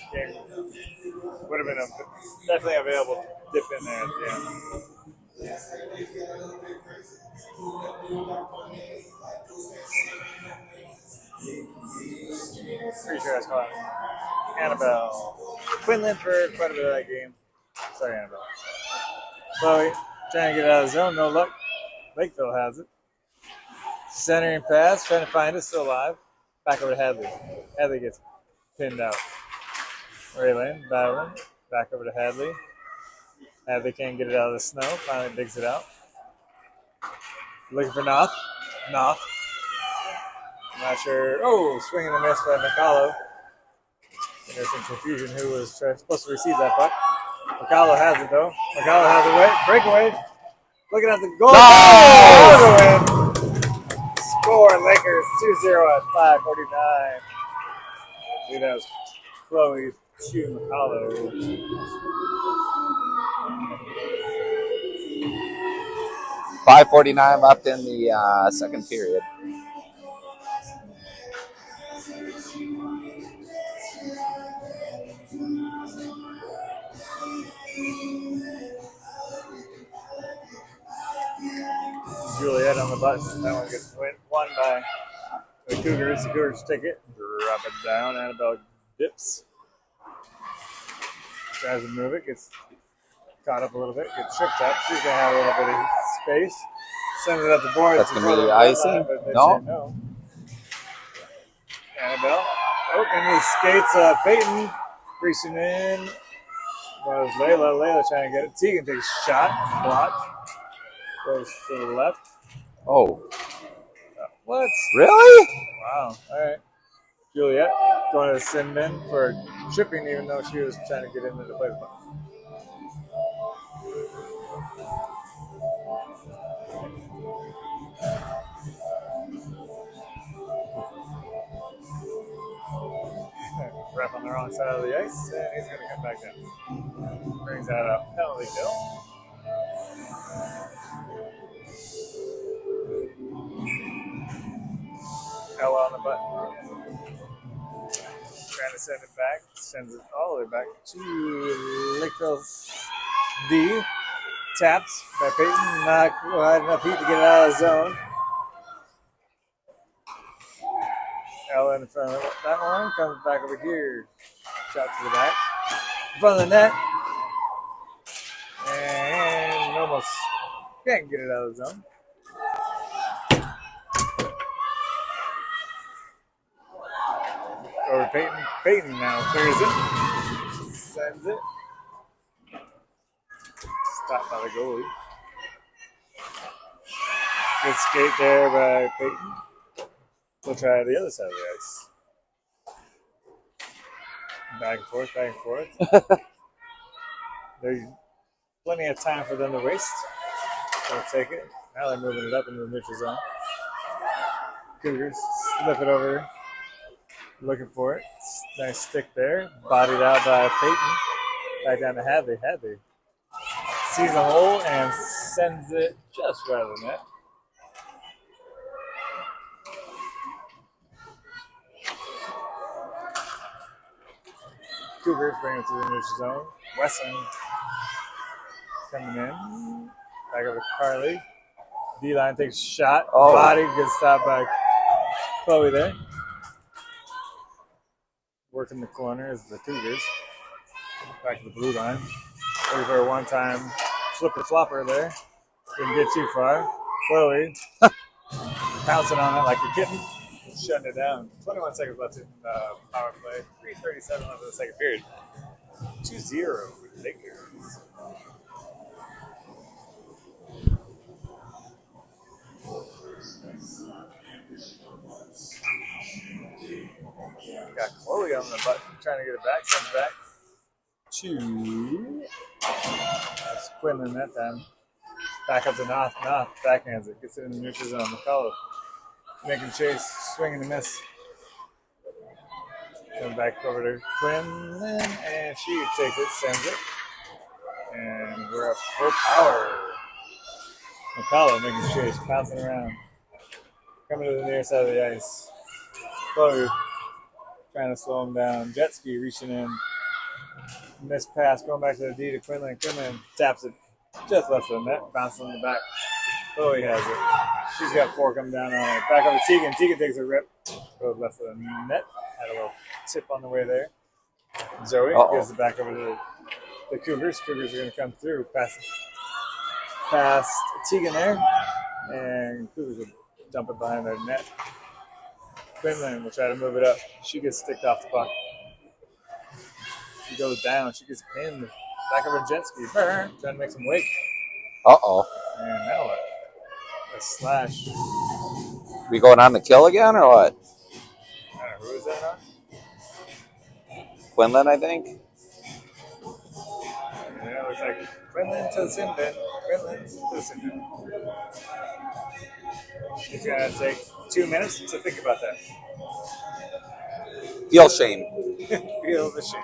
Speaker 1: Would have been definitely available to dip in there at the end. Pretty sure I saw Annabelle. Quinlan for quite a bit of that game. Sorry, Annabelle. Chloe trying to get out of the zone. No luck. Lakeville has it. Centering pass. Trying to find it. Still alive. Back over to Hadley. Hadley gets pinned out. Raylan battling. Back over to Hadley. Hadley can't get it out of the snow. Finally digs it out. Looking for Noth. Noth. Not sure. Oh, swing and a miss by McCullough. And there's some confusion who was supposed to receive that puck. McCullough has it, though. McCullough has it. Breakaway. Looking at the goal.
Speaker 2: No!
Speaker 1: Score Lakers 2-0 at 5:49. I believe that was Chloe to McCullough.
Speaker 2: 5:49 left in the second period.
Speaker 1: Juliet on the button. That one gets won by the Cougars. The Cougars take it, drop it down. Annabelle dips. Tries to move it, gets caught up a little bit, gets tripped up. She's going to have a little bit of space. Sends it up the board.
Speaker 2: That's going to be icing?
Speaker 1: No. No. Annabelle. Oh, and he skates Peyton. Reaching in. Was Layla. Layla trying to get it. Tegan takes a shot. Blocked. Goes to the left.
Speaker 2: Oh.
Speaker 1: What?
Speaker 2: Really?
Speaker 1: Wow. All right. Juliet going to the sin bin for tripping, even though she was trying to get into the play the puck. Ref on the wrong side of the ice, and he's going to come back down. Brings that up. Penalty kill. Ella on the button. Trying to send it back. Sends it all the way back to Lakeville's D. Taps by Peyton. Not quite enough heat to get it out of the zone. Ella in front of that one. Comes back over here. Shot to the back. In front of the net. And almost can't get it out of the zone. Over Peyton. Peyton now clears it. Sends it. Stopped by the goalie. Good skate there by Peyton. We'll try the other side of the ice. Back and forth, back and forth. There's plenty of time for them to waste. They'll take it. Now they're moving it up into the neutral zone. Cougars slip it over. Looking for it. Nice stick there. Bodied out by Peyton. Back down to Hadley. Hadley sees the hole and sends it just right of the net. Cougars bring it to the neutral zone. Wesson coming in. Back over to Carly. D-line takes a shot.
Speaker 2: Oh.
Speaker 1: Body gets stopped by Chloe there. Working the corner is the Cougars. Back to the blue line. Looking for a one-time flipper-flopper there. Didn't get too far. Chloe pouncing on it like a kitten. Shutting it down. 21 seconds left in power play. 3:37 left in the second period. 2-0 Lakers. Got Chloe on the button, trying to get it back. Sends back to. That's Quinlan that time. Back up to Noth. Noth backhands it. Gets it in the neutral zone. McCullough making chase, swinging and miss. Comes back over to Quinlan, and she takes it, sends it. And we're at full power. McCullough making chase, bouncing around. Coming to the near side of the ice. Chloe trying to slow him down. Jet ski reaching in. Missed pass, going back to the D to Quinlan. Quinlan taps it just left of the net, bouncing in the back. Chloe has it. She's got 4 coming down on it. Back over to Tegan. Tegan takes a rip. Goes left of the net. Had a little tip on the way there. Zoe gives it back over to the Cougars. Cougars are going to come through. Past Tegan there. And Cougars will dump it behind their net. Quinlan will try to move it up. She gets sticked off the puck. She goes down. She gets pinned. Back over to jet ski. Trying to make some wake.
Speaker 2: Uh-oh.
Speaker 1: And now a slash.
Speaker 2: We going on the kill again or what?
Speaker 1: I don't know, who is that on?
Speaker 2: Quinlan, I think.
Speaker 1: Yeah, it looks like Quinlan to the sin bin. Quinlan to the sin bin. She's going to take 2 minutes to think about that.
Speaker 2: Feel shame.
Speaker 1: Feel the shame.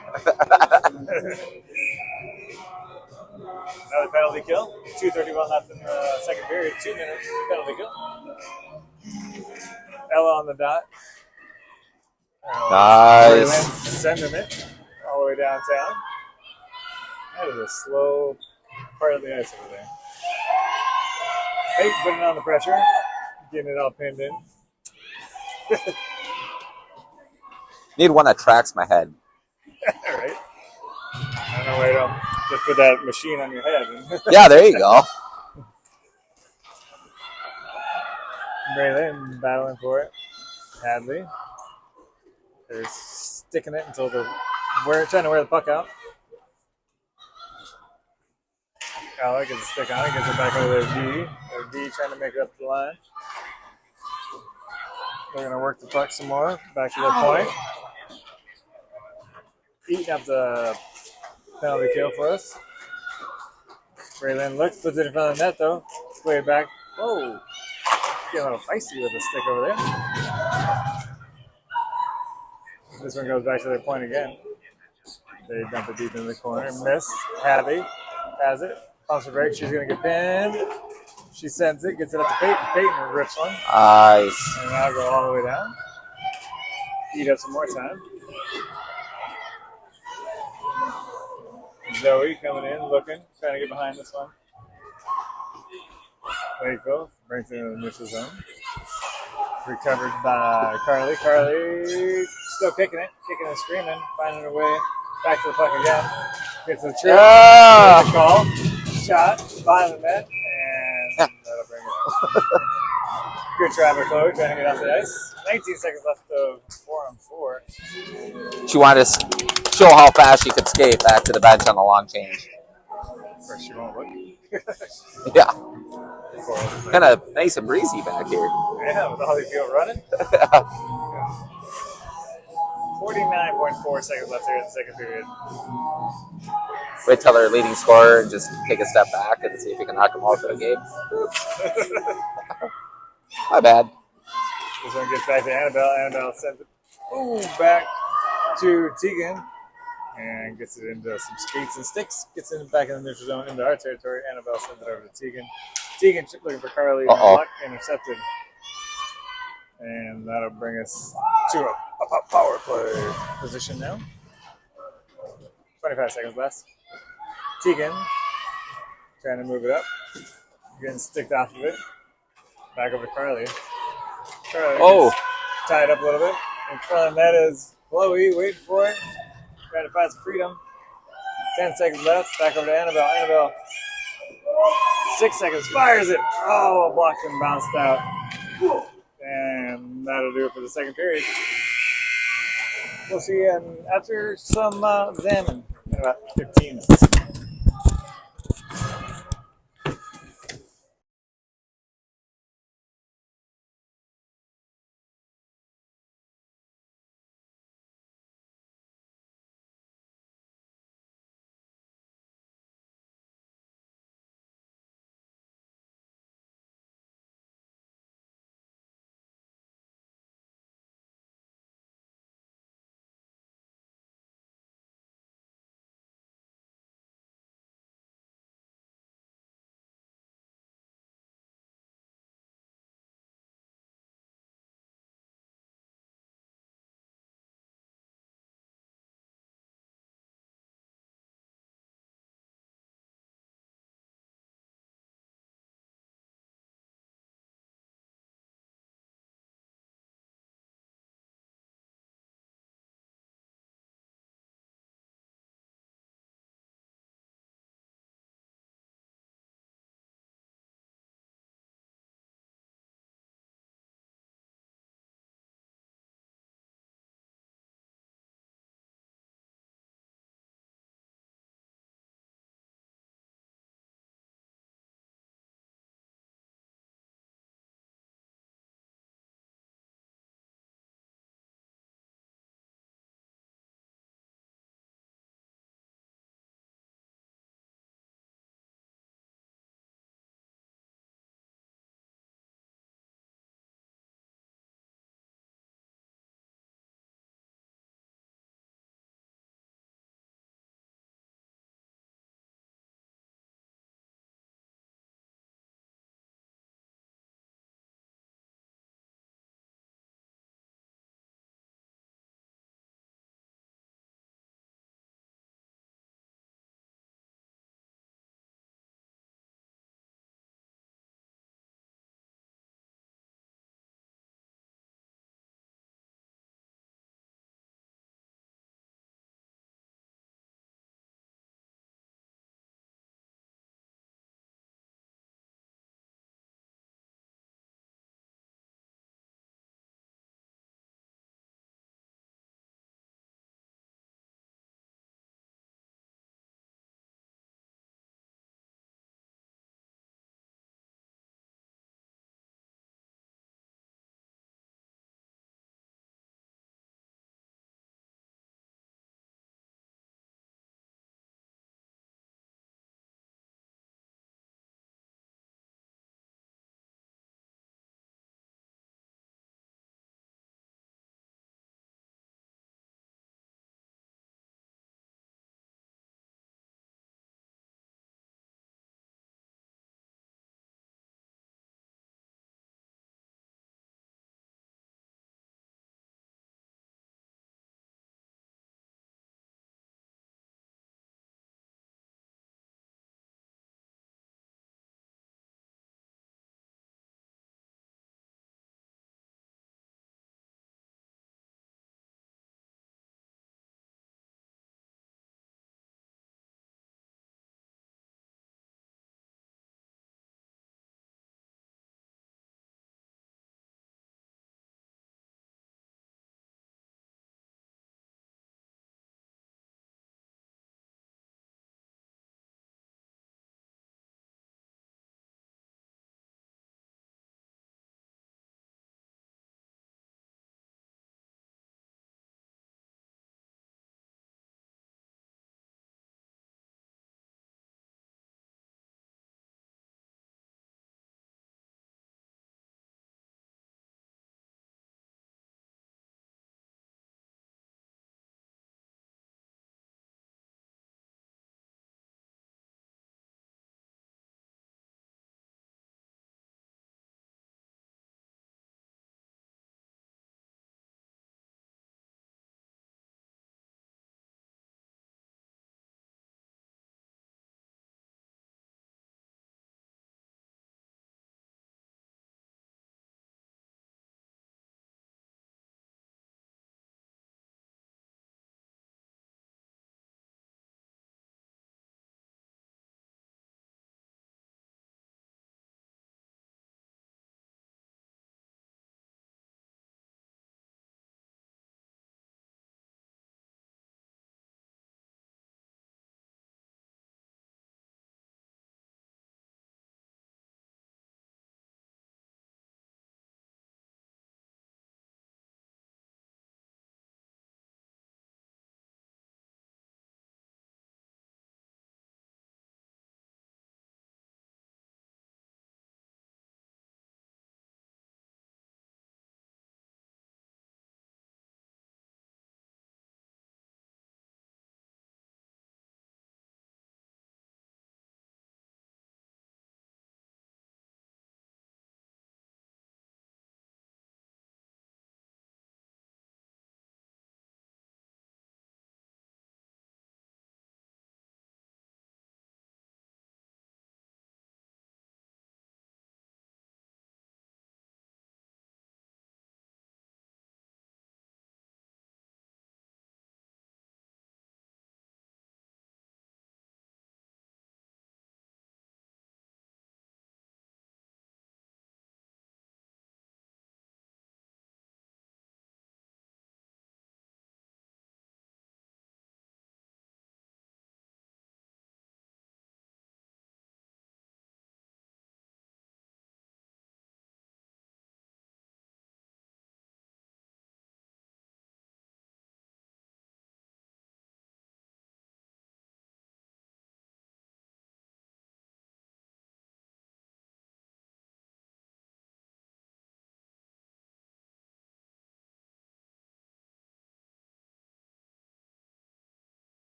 Speaker 1: Another penalty kill. 2:31 left in the second period. 2 minutes penalty kill. Ella on the dot.
Speaker 2: Nice.
Speaker 1: Sending it all the way downtown. That is a slow part of the ice over there. Hey, putting on the pressure. Getting it all pinned in.
Speaker 2: Need one that tracks my head.
Speaker 1: Right? I don't know why you don't just put that machine on your head.
Speaker 2: Yeah, there you go.
Speaker 1: Braylon battling for it. Hadley. They're sticking it until trying to wear the puck out. Alec gets a stick on it, gets it back over their D. Their D trying to make it up the line. They're going to work the puck some more. Back to their point. Eating up the penalty kill for us. Braylon looks, puts it in front of the net though. Play it back. Whoa. Getting a little feisty with the stick over there. This one goes back to their point again. They dump it deep in the corner. Missed. Hadley has it. Pumps a break. She's going to get pinned. She sends it. Gets it up to Peyton. Peyton rips one.
Speaker 2: Nice.
Speaker 1: And now go all the way down. Eat up some more time. Zoe coming in, looking, trying to get behind this one. Waco brings it into the neutral zone. Recovered by Carly. Carly still kicking and screaming, finding her way back to the puck again. Gets the trip.
Speaker 2: Yeah.
Speaker 1: Gets the call. Shot behind the net, and that'll bring it up. Good try by Chloe, trying to get off the ice. 19 seconds left of 4-on-4.
Speaker 2: She wanted to show how fast she could skate back to the bench on the long change.
Speaker 1: First, she won't look.
Speaker 2: Yeah. Kind of nice and breezy back here.
Speaker 1: Yeah, with all the field running. 49.4 seconds left here in the second period.
Speaker 2: Wait till their leading scorer and just take a step back and see if we can knock them out for the game. My bad.
Speaker 1: This one gets back to Annabelle. Annabelle sends it back to Tegan and gets it into some skates and sticks. Gets it back in the neutral zone into our territory. Annabelle sends it over to Tegan. Tegan looking for Carly. Luck intercepted. And that'll bring us to a power play position now. 25 seconds left. Tegan trying to move it up. Getting sticked off of it. Back over to Carly. Carly tied up a little bit. In front of the net is Chloe waiting for it. Trying to find some freedom. 10 seconds left. Back over to Annabelle. Annabelle, 6 seconds. Fires it. Oh, blocked and bounced out. And that'll do it for the second period. We'll see you after some examine in about 15 minutes.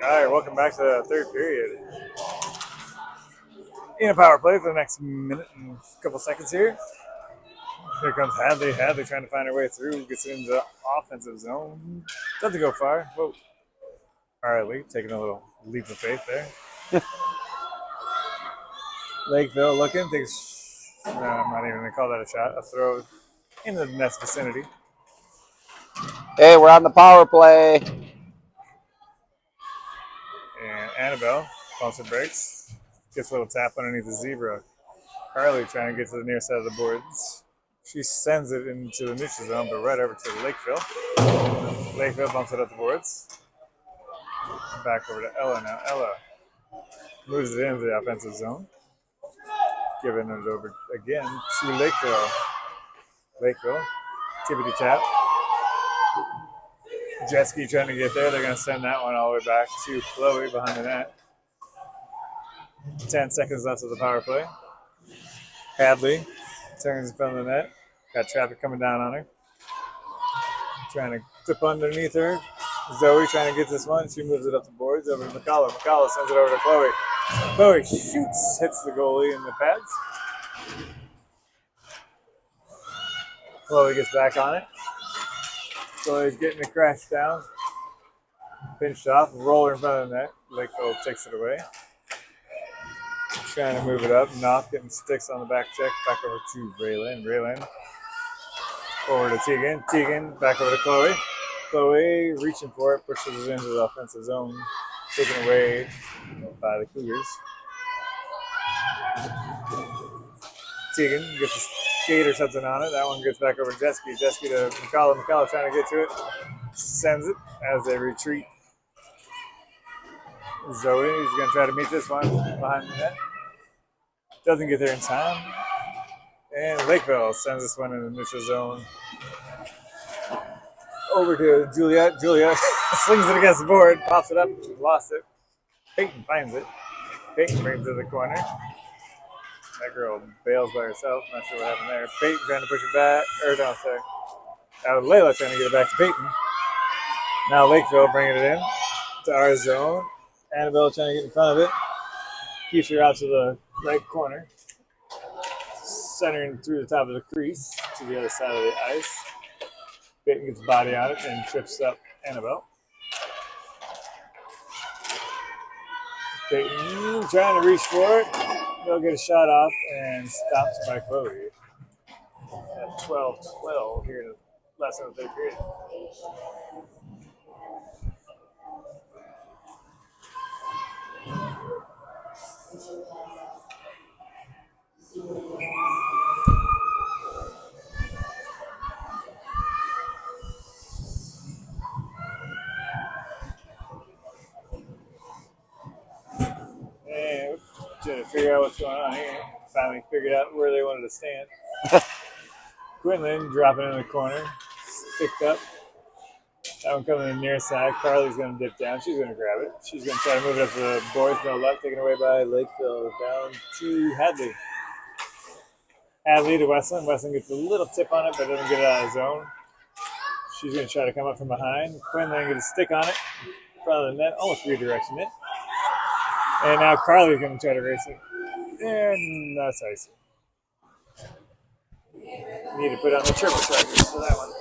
Speaker 1: All right, welcome back to the third period. In a power play for the next minute and a couple seconds here. Here comes Hadley. Hadley trying to find her way through. Gets it into the offensive zone. Doesn't go far. Whoa. All right, Lee taking a little leap of faith there. Lakeville looking. I'm not even going to call that a shot. A throw in the net's vicinity.
Speaker 2: Hey, we're on the power play.
Speaker 1: And Annabelle pumps her brakes. Gets a little tap underneath the zebra. Carly trying to get to the near side of the boards. She sends it into the neutral zone, but right over to Lakeville. Lakeville bumps it up the boards. Back over to Ella now. Ella moves it into the offensive zone. Giving it over again to Lakeville. Lakeville, tippity tap. Jet ski trying to get there. They're going to send that one all the way back to Chloe behind the net. 10 seconds left of the power play. Hadley turns in front of the net. Got traffic coming down on her. Trying to clip underneath her. Zoe trying to get this one. She moves it up the boards over to McCullough. McCullough sends it over to Chloe. Chloe shoots, hits the goalie in the pads. Chloe gets back on it. Chloe's getting it crashed down. Pinched off, roller in front of the net. Lakeville takes it away. Trying to move it up. Knopf getting sticks on the back check. Back over to Raylan. Raylan over to Tegan. Tegan back over to Chloe. Chloe reaching for it, pushes it into the offensive zone. Taken away by the Cougars. Tegan gets a skate or something on it. That one gets back over to Jesky. Jesky to McCullough. McCullough trying to get to it. Sends it as they retreat. Zoe is going to try to meet this one behind the net. Doesn't get there in time. And Lakeville sends this one in the neutral zone. Over to Juliet. Juliet slings it against the board, pops it up, lost it. Peyton finds it. Peyton brings it to the corner. That girl bails by herself. Not sure what happened there. Peyton trying to push it back. No, sorry. That was Layla trying to get it back to Peyton. Now Lakeville bringing it in to our zone. Annabelle trying to get in front of it. Keeps her out to the right corner. Centering through the top of the crease to the other side of the ice. Peyton gets body on it and trips up Annabelle. Peyton trying to reach for it. They'll get a shot off and stopped by Chloe. At 12-12 here in the last of the third period. And trying to figure out what's going on here. Finally figured out where they wanted to stand. Quinlan dropping in the corner. Sticked up. That one coming to the near side. Carly's going to dip down. She's going to grab it. She's going to try to move it up to the boys. No luck. Taken away by Lakeville. Down to Hadley. Hadley to Westland. Westland gets a little tip on it, but doesn't get it out of the zone. She's going to try to come up from behind. Quinlan gets a stick on it. In front of the net. Almost redirection it. And now Carly's going to try to race it. And that's icy. Need to put on the turbochargers for that one.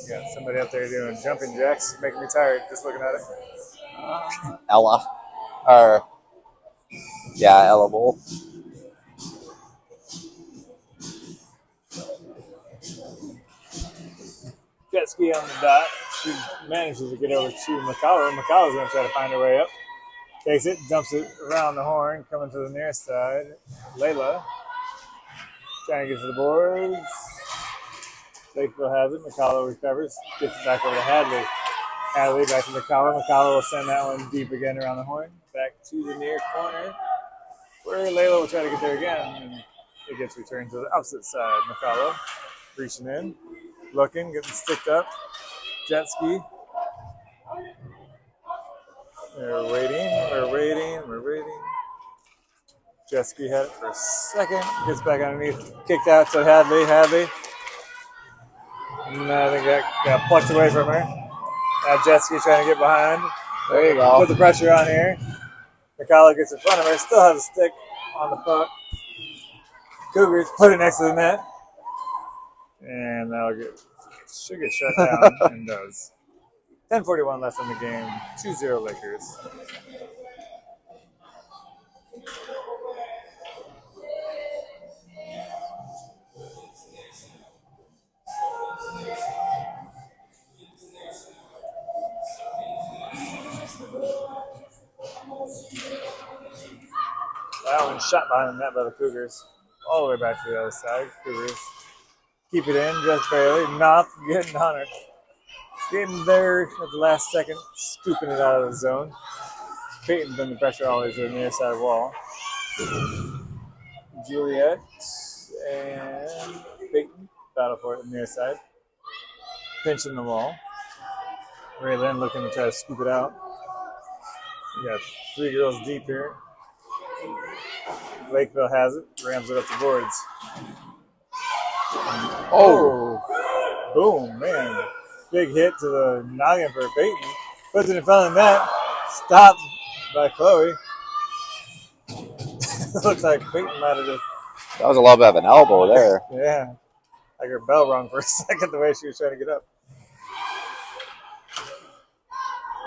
Speaker 1: Got somebody up there doing jumping jacks, making me tired just looking at it.
Speaker 2: Ella. Ella Bull.
Speaker 1: Jet ski on the dot. She manages to get over to McCullough. McCullough's going to try to find her way up. Takes it, dumps it around the horn, coming to the near side. Layla trying to get to the boards. Lakeville has it. McCullough recovers. Gets it back over to Hadley. Hadley back to McCullough. McCullough will send that one deep again around the horn. Back to the near corner, where Layla will try to get there again. And it gets returned to the opposite side. McCullough reaching in, looking, getting sticked up. Jet ski. We're waiting. Jet ski had it for a second. Gets back underneath. Kicked out to Hadley. Hadley And I think that got plucked away from her. Now Jetski trying to get behind.
Speaker 2: There you go.
Speaker 1: Put the pressure on here. McCullough gets in front of her. Still has a stick on the puck. Cougars put it next to the net. And should get shut down and does. 10:41 left in the game. 2-0 Lakers. That one shot behind the net by the Cougars. All the way back to the other side. Cougars keep it in just barely. Knopf getting on it. Getting there at the last second. Scooping it out of the zone. Peyton putting the pressure always to the near side wall. Juliet and Peyton battle for it on the near side. Pinching the wall. Ray Lynn looking to try to scoop it out. We got 3 girls deep here. Lakeville has it. Rams it up the boards. Oh! Boom, man. Big hit to the noggin for Peyton. Puts it in front of the net. Stopped by Chloe. Looks like Peyton might have just...
Speaker 2: That was a little bit of an elbow there.
Speaker 1: Yeah. Like her bell rung for a second the way she was trying to get up.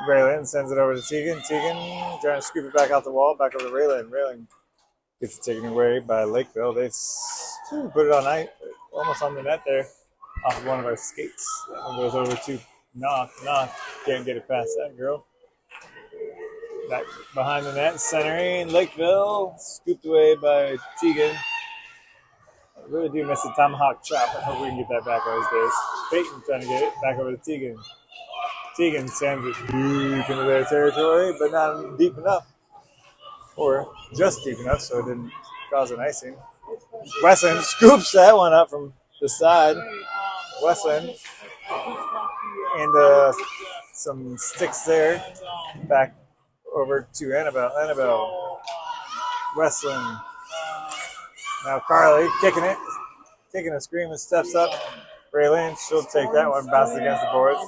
Speaker 1: Raylin sends it over to Tegan. Tegan trying to scoop it back out the wall, back over to Raylin. Raylin gets it taken away by Lakeville. They put it on almost on the net there off of one of our skates. That one goes over to Knopf. Knopf can't get it past that girl. Back behind the net, centering Lakeville. Scooped away by Tegan. I really do miss the tomahawk chop. I hope we can get that back one of these days. Peyton trying to get it back over to Tegan. Tegan sends it deep into their territory, but not deep enough. Or just deep enough so it didn't cause an icing. Westland scoops that one up from the side. Westland and some sticks there. Back over to Annabelle. Annabelle. Westland. Now Carly kicking it. Kicking and screaming, steps up. Raylene, she'll take that one, bounces against the boards.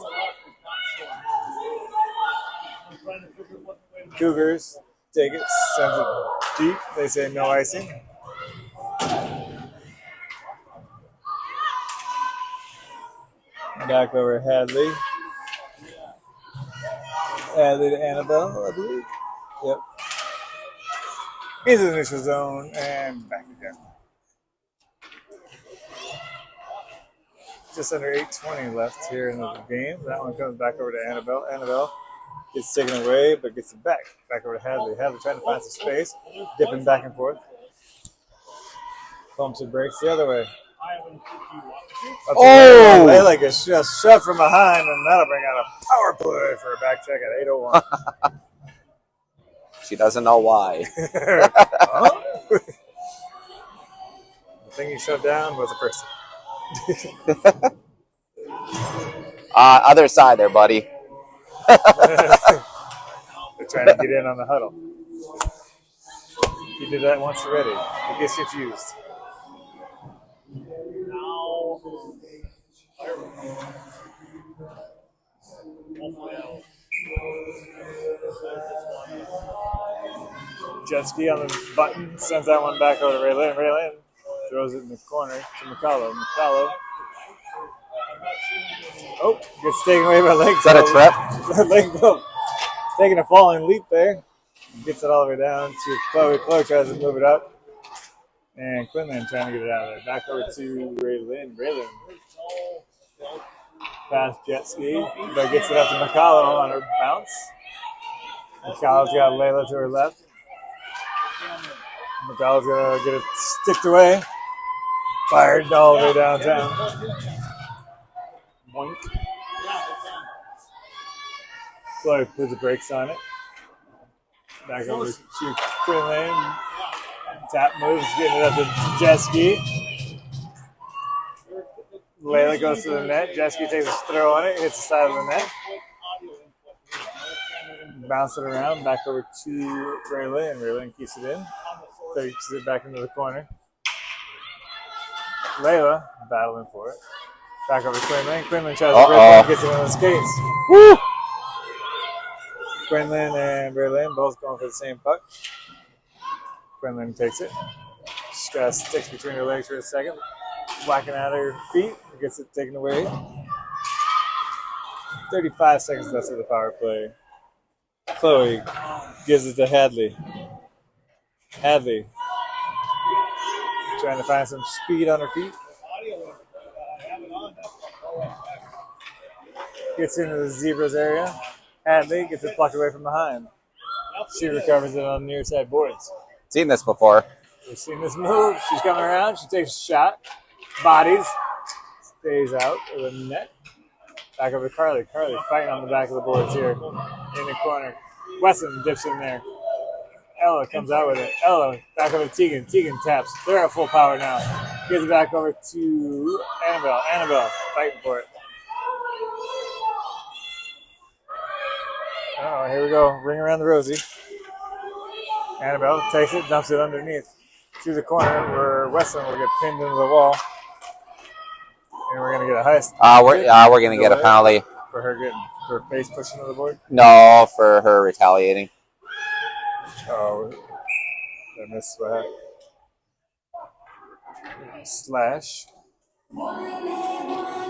Speaker 1: Cougars take it, sends it deep. They say no icing. Back over Hadley. Hadley to Annabelle, I believe. Yep. Into the neutral zone and back again. Just under 8:20 left here in the game. That one comes back over to Annabelle. Annabelle gets taken away, but gets it back. Back over to Hadley. Hadley trying to find some space. Dipping back and forth. Bumps and breaks the other way. Oh! Layla gets just shoved from behind, and that'll bring out a power play for a back check at 8:01.
Speaker 2: She doesn't know why.
Speaker 1: The thing he shoved down was a person.
Speaker 2: Other side there, buddy.
Speaker 1: They're trying to get in on the huddle. He did that once already. He gets confused. Jetski on the button, sends that one back over to Raylin. Raylin throws it in the corner to McCullough. McCullough. Oh, gets taken away by Lakeville.
Speaker 2: Is that a trip?
Speaker 1: Lakeville taking a falling leap there. Gets it all the way down to Chloe. Chloe tries to move it up. And Quinlan trying to get it out of there. Back over to Raylin. Raylin. Past Jetski, but gets it up to McCullough on her bounce. McCullough's got Layla to her left. McCullough's going to get it sticked away. Fired all the way downtown. Boink. Chloe puts the brakes on it. Back over to Quinlan. Tap moves, getting it up to Jetski. Layla goes to the net. Jetski takes a throw on it, hits the side of the net. Bounce it around, back over to Raylin. Raylin keeps it in. Takes it back into the corner. Layla battling for it. Back over to Quinlan. Quinlan tries to rip and gets it on the skates.
Speaker 2: Woo!
Speaker 1: Quinlan and Berlin both going for the same puck. Quinlan takes it. She's got sticks between her legs for a second. Whacking at her feet. Gets it taken away. 35 seconds left of the power play. Chloe gives it to Hadley. Hadley trying to find some speed on her feet. Gets into the Zebras area. Hadley gets it plucked away from behind. She recovers it on the near side boards.
Speaker 2: Seen this before.
Speaker 1: We've seen this move. She's coming around. She takes a shot. Bodies. Stays out of the net. Back over to Carly. Carly fighting on the back of the boards here. In the corner. Wesson dips in there. Ella comes out with it. Ella back over to Tegan. Tegan taps. They're at full power now. Gives it back over to Annabelle. Annabelle fighting for it. Oh, here we go. Ring around the rosy. Annabelle takes it, dumps it underneath to the corner where Weston will get pinned into the wall. And we're going to get a heist.
Speaker 2: We're going to get a penalty.
Speaker 1: For her getting her face pushed into the board?
Speaker 2: No, for her retaliating.
Speaker 1: Oh, I missed what happened. Slash.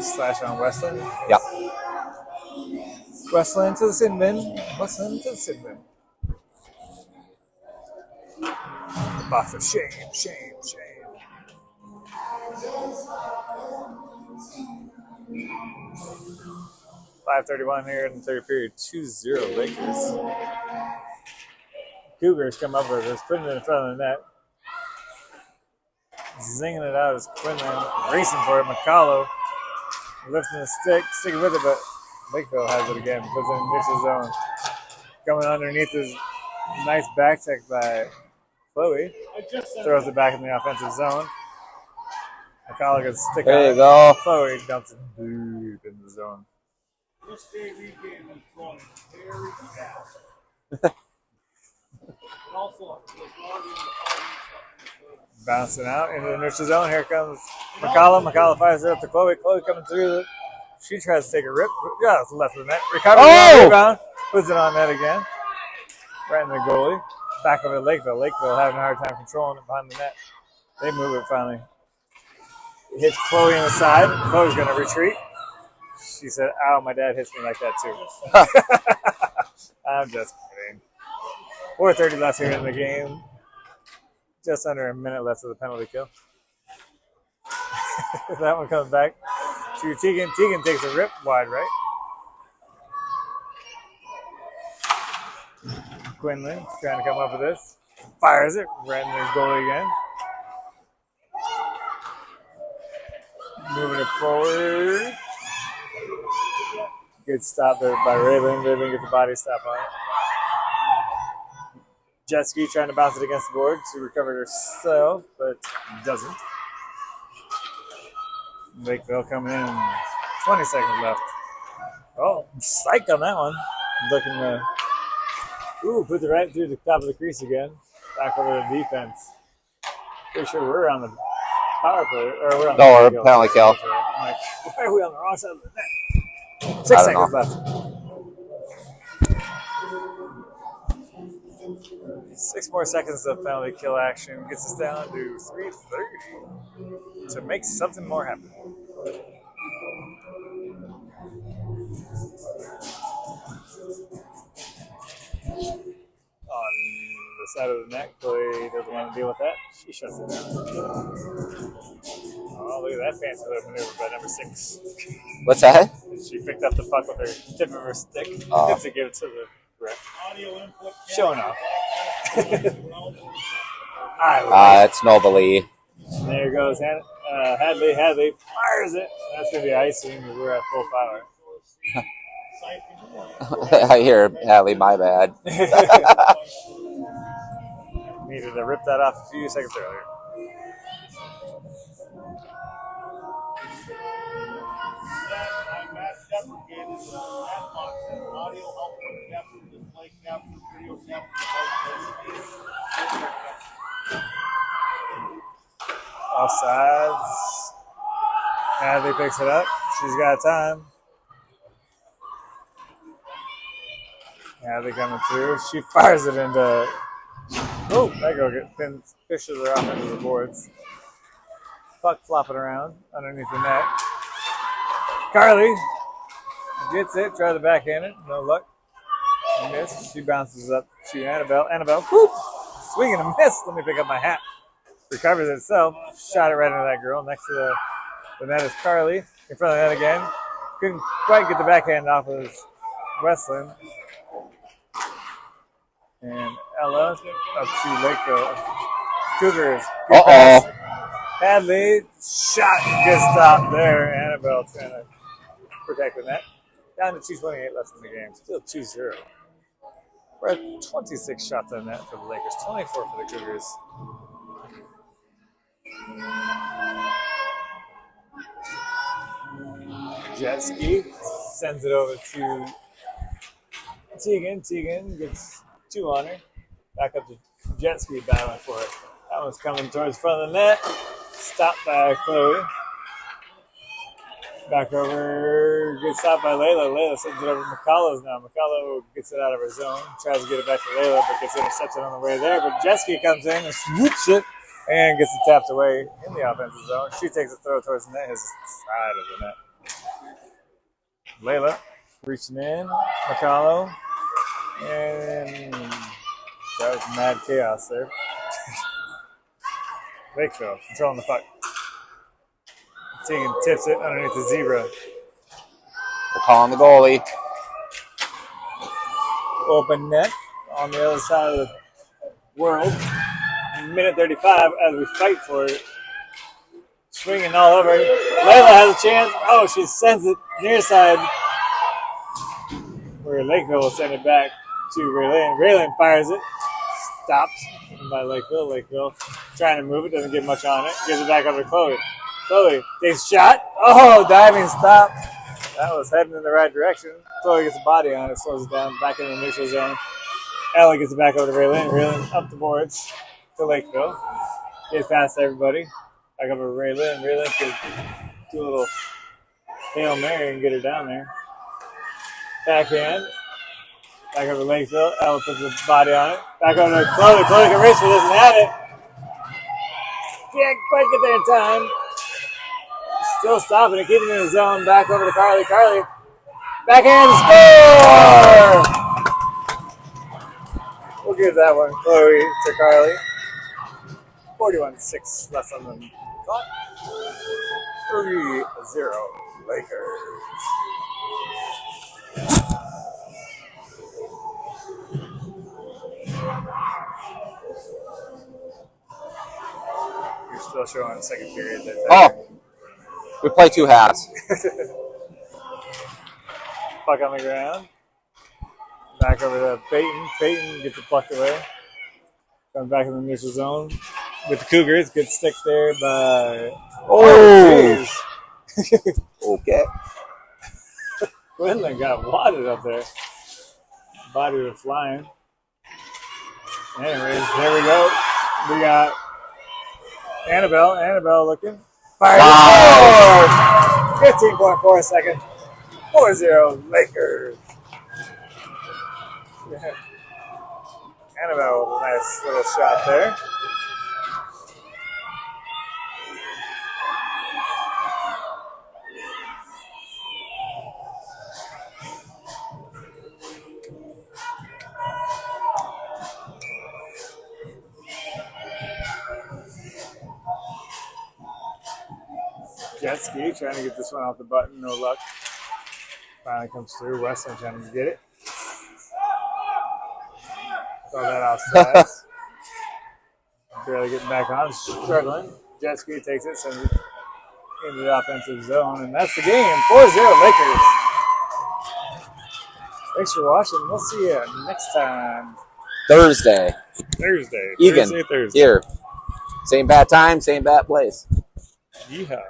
Speaker 1: Slash on Westland.
Speaker 2: Yep.
Speaker 1: Westland to the sin bin. Westland to the sin bin. The box of shame, shame, shame. .531 here in the third period. 2-0 Lakers. Cougars come up with us, putting it in front of the net. Zinging it out is Quinlan, racing for it. McCullough lifting the stick, sticking with it, but Lakeville has it again. Puts it in Mitchell's zone. Coming underneath is nice back check by Chloe. Throws it back in the offensive zone. McCullough gets a stick on it.
Speaker 2: There you go.
Speaker 1: Chloe dumps it deep in the zone.
Speaker 3: This JV game is going very fast. Also,
Speaker 1: bouncing out into the neutral zone. Here comes McCullough. McCullough fires it up to Chloe. Chloe coming through. She tries to take a rip. Yeah, it's left of the net. Recovers the rebound. Puts it on net again. Right in the goalie. Back over to Lakeville. Lakeville having a hard time controlling it behind the net. They move it finally. It hits Chloe in the side. Chloe's going to retreat. She said, ow, my dad hits me like that too. I'm just kidding. 4:30 left here in the game. Just under a minute left of the penalty kill. That one comes back to Tegan. Tegan takes a rip wide right. Quinlan trying to come up with this. Fires it right in their goalie again. Moving it forward. Good stop there by Raven. Raven gets the body stop on it. Jet ski trying to bounce it against the board to recover herself, but doesn't. Lakeville coming in. 20 seconds left. Oh, psych on that one. Looking to. Ooh, puts it right through the top of the crease again. Back over to defense. Pretty sure we're on the power play. Or we're on the
Speaker 2: penalty kill.
Speaker 1: I'm like, why are we on the wrong side of the net? 6 seconds left. 6 more seconds of penalty kill action gets us down to 3:30 to make something more happen. On the side of the net, Chloe doesn't want to deal with that. She shuts it down. Oh, look at that fancy little maneuver by number 6.
Speaker 2: What's that?
Speaker 1: She picked up the puck with her tip of her stick to give it to the ref. Showing off.
Speaker 2: It's Nobly.
Speaker 1: There goes Hadley. Hadley fires it. That's going to be icing. We're at full power.
Speaker 2: I hear Hadley, my bad.
Speaker 1: Needed to rip that off a few seconds earlier. Offsides. Hadley picks it up. She's got time. Yeah, they're coming through. She fires it into. Oh, that girl fishes her off into the boards. Puck flopping around underneath the net. Carly gets it. Try to backhand it. No luck. Miss. She bounces up to Annabelle. Annabelle, whoop, swing and a miss. Let me pick up my hat. Recovers itself. Shot it right into that girl. Next to the net is Carly. In front of the net again. Couldn't quite get the backhand off of Westland. And Ella up to Lakeville. Cougars.
Speaker 2: Uh-oh.
Speaker 1: Hadley. Shot. Good stop there. Annabelle trying to protect the net. Down to 2:28 left in the game. Still 2-0. We're at 26 shots on net for the Lakers. 24 for the Cougars. Jet ski sends it over to Tegan. Tegan gets 2 on her. Back up to Jet ski battling for it. That one's coming towards the front of the net. Stopped by Chloe. Back over. Good stop by Layla. Layla sends it over to McCullough's now. McCullough gets it out of her zone. Tries to get it back to Layla, but gets intercepted on the way there. But Jet ski comes in and swoops it and gets it tapped away in the offensive zone. She takes a throw towards the net, his side of the net. Layla reaching in, McCullough, and that was mad chaos there. Lakeville controlling the puck. Tegan tips it underneath the zebra.
Speaker 2: We're calling the goalie.
Speaker 1: Open net on the other side of the world. Minute 35 as we fight for it. Swinging all over. Layla has a chance. Oh, she sends it near side. Where Lakeville will send it back to Raylene. Raylene fires it. Stops by Lakeville. Lakeville trying to move it. Doesn't get much on it. Gives it back over to Chloe. Chloe takes a shot. Oh, diving stop. That was heading in the right direction. Chloe gets a body on it. Slows it down. Back in the neutral zone. Ella gets it back over to Raylene. Raylene up the boards to Lakeville. Gets past everybody. Back over to Raylene. Raylene could do a little Hail Mary and get her down there. Backhand. Back over to Lakeville. Ella puts a body on it. Back over to Chloe. Chloe can reach for this and have it. Can't quite get there in time. Still stopping it, keeping it in the zone. Back over to Carly. Carly. Backhand score! We'll give that one, Chloe, to Carly. 41-6 left on the clock. 3-0 Lakers. You're still showing the second period there.
Speaker 2: Oh, we play 2 halves.
Speaker 1: Puck on the ground. Back over to Peyton. Peyton gets the puck away. Comes back in the neutral zone with the Cougars. Good stick there by.
Speaker 2: Oh! Okay.
Speaker 1: Quinlan got wadded up there. Body was flying. Anyways, there we go. We got Annabelle. Annabelle looking. Fired.
Speaker 2: Wow.
Speaker 1: 15.4 seconds. 4-0 Lakers. Yeah. Annabelle with a nice little shot there. Jet ski trying to get this one off the button, no luck. Finally comes through. Western trying to get it. Throw that outside. Barely getting back on, struggling. Jet ski takes it, sends it into the offensive zone, and that's the game. 4-0 Lakers. Thanks for watching. We'll see you next time.
Speaker 2: Thursday.
Speaker 1: Thursday.
Speaker 2: Thursday.
Speaker 1: Thursday.
Speaker 2: Here. Same bad time, same bad place.
Speaker 1: Yeehaw.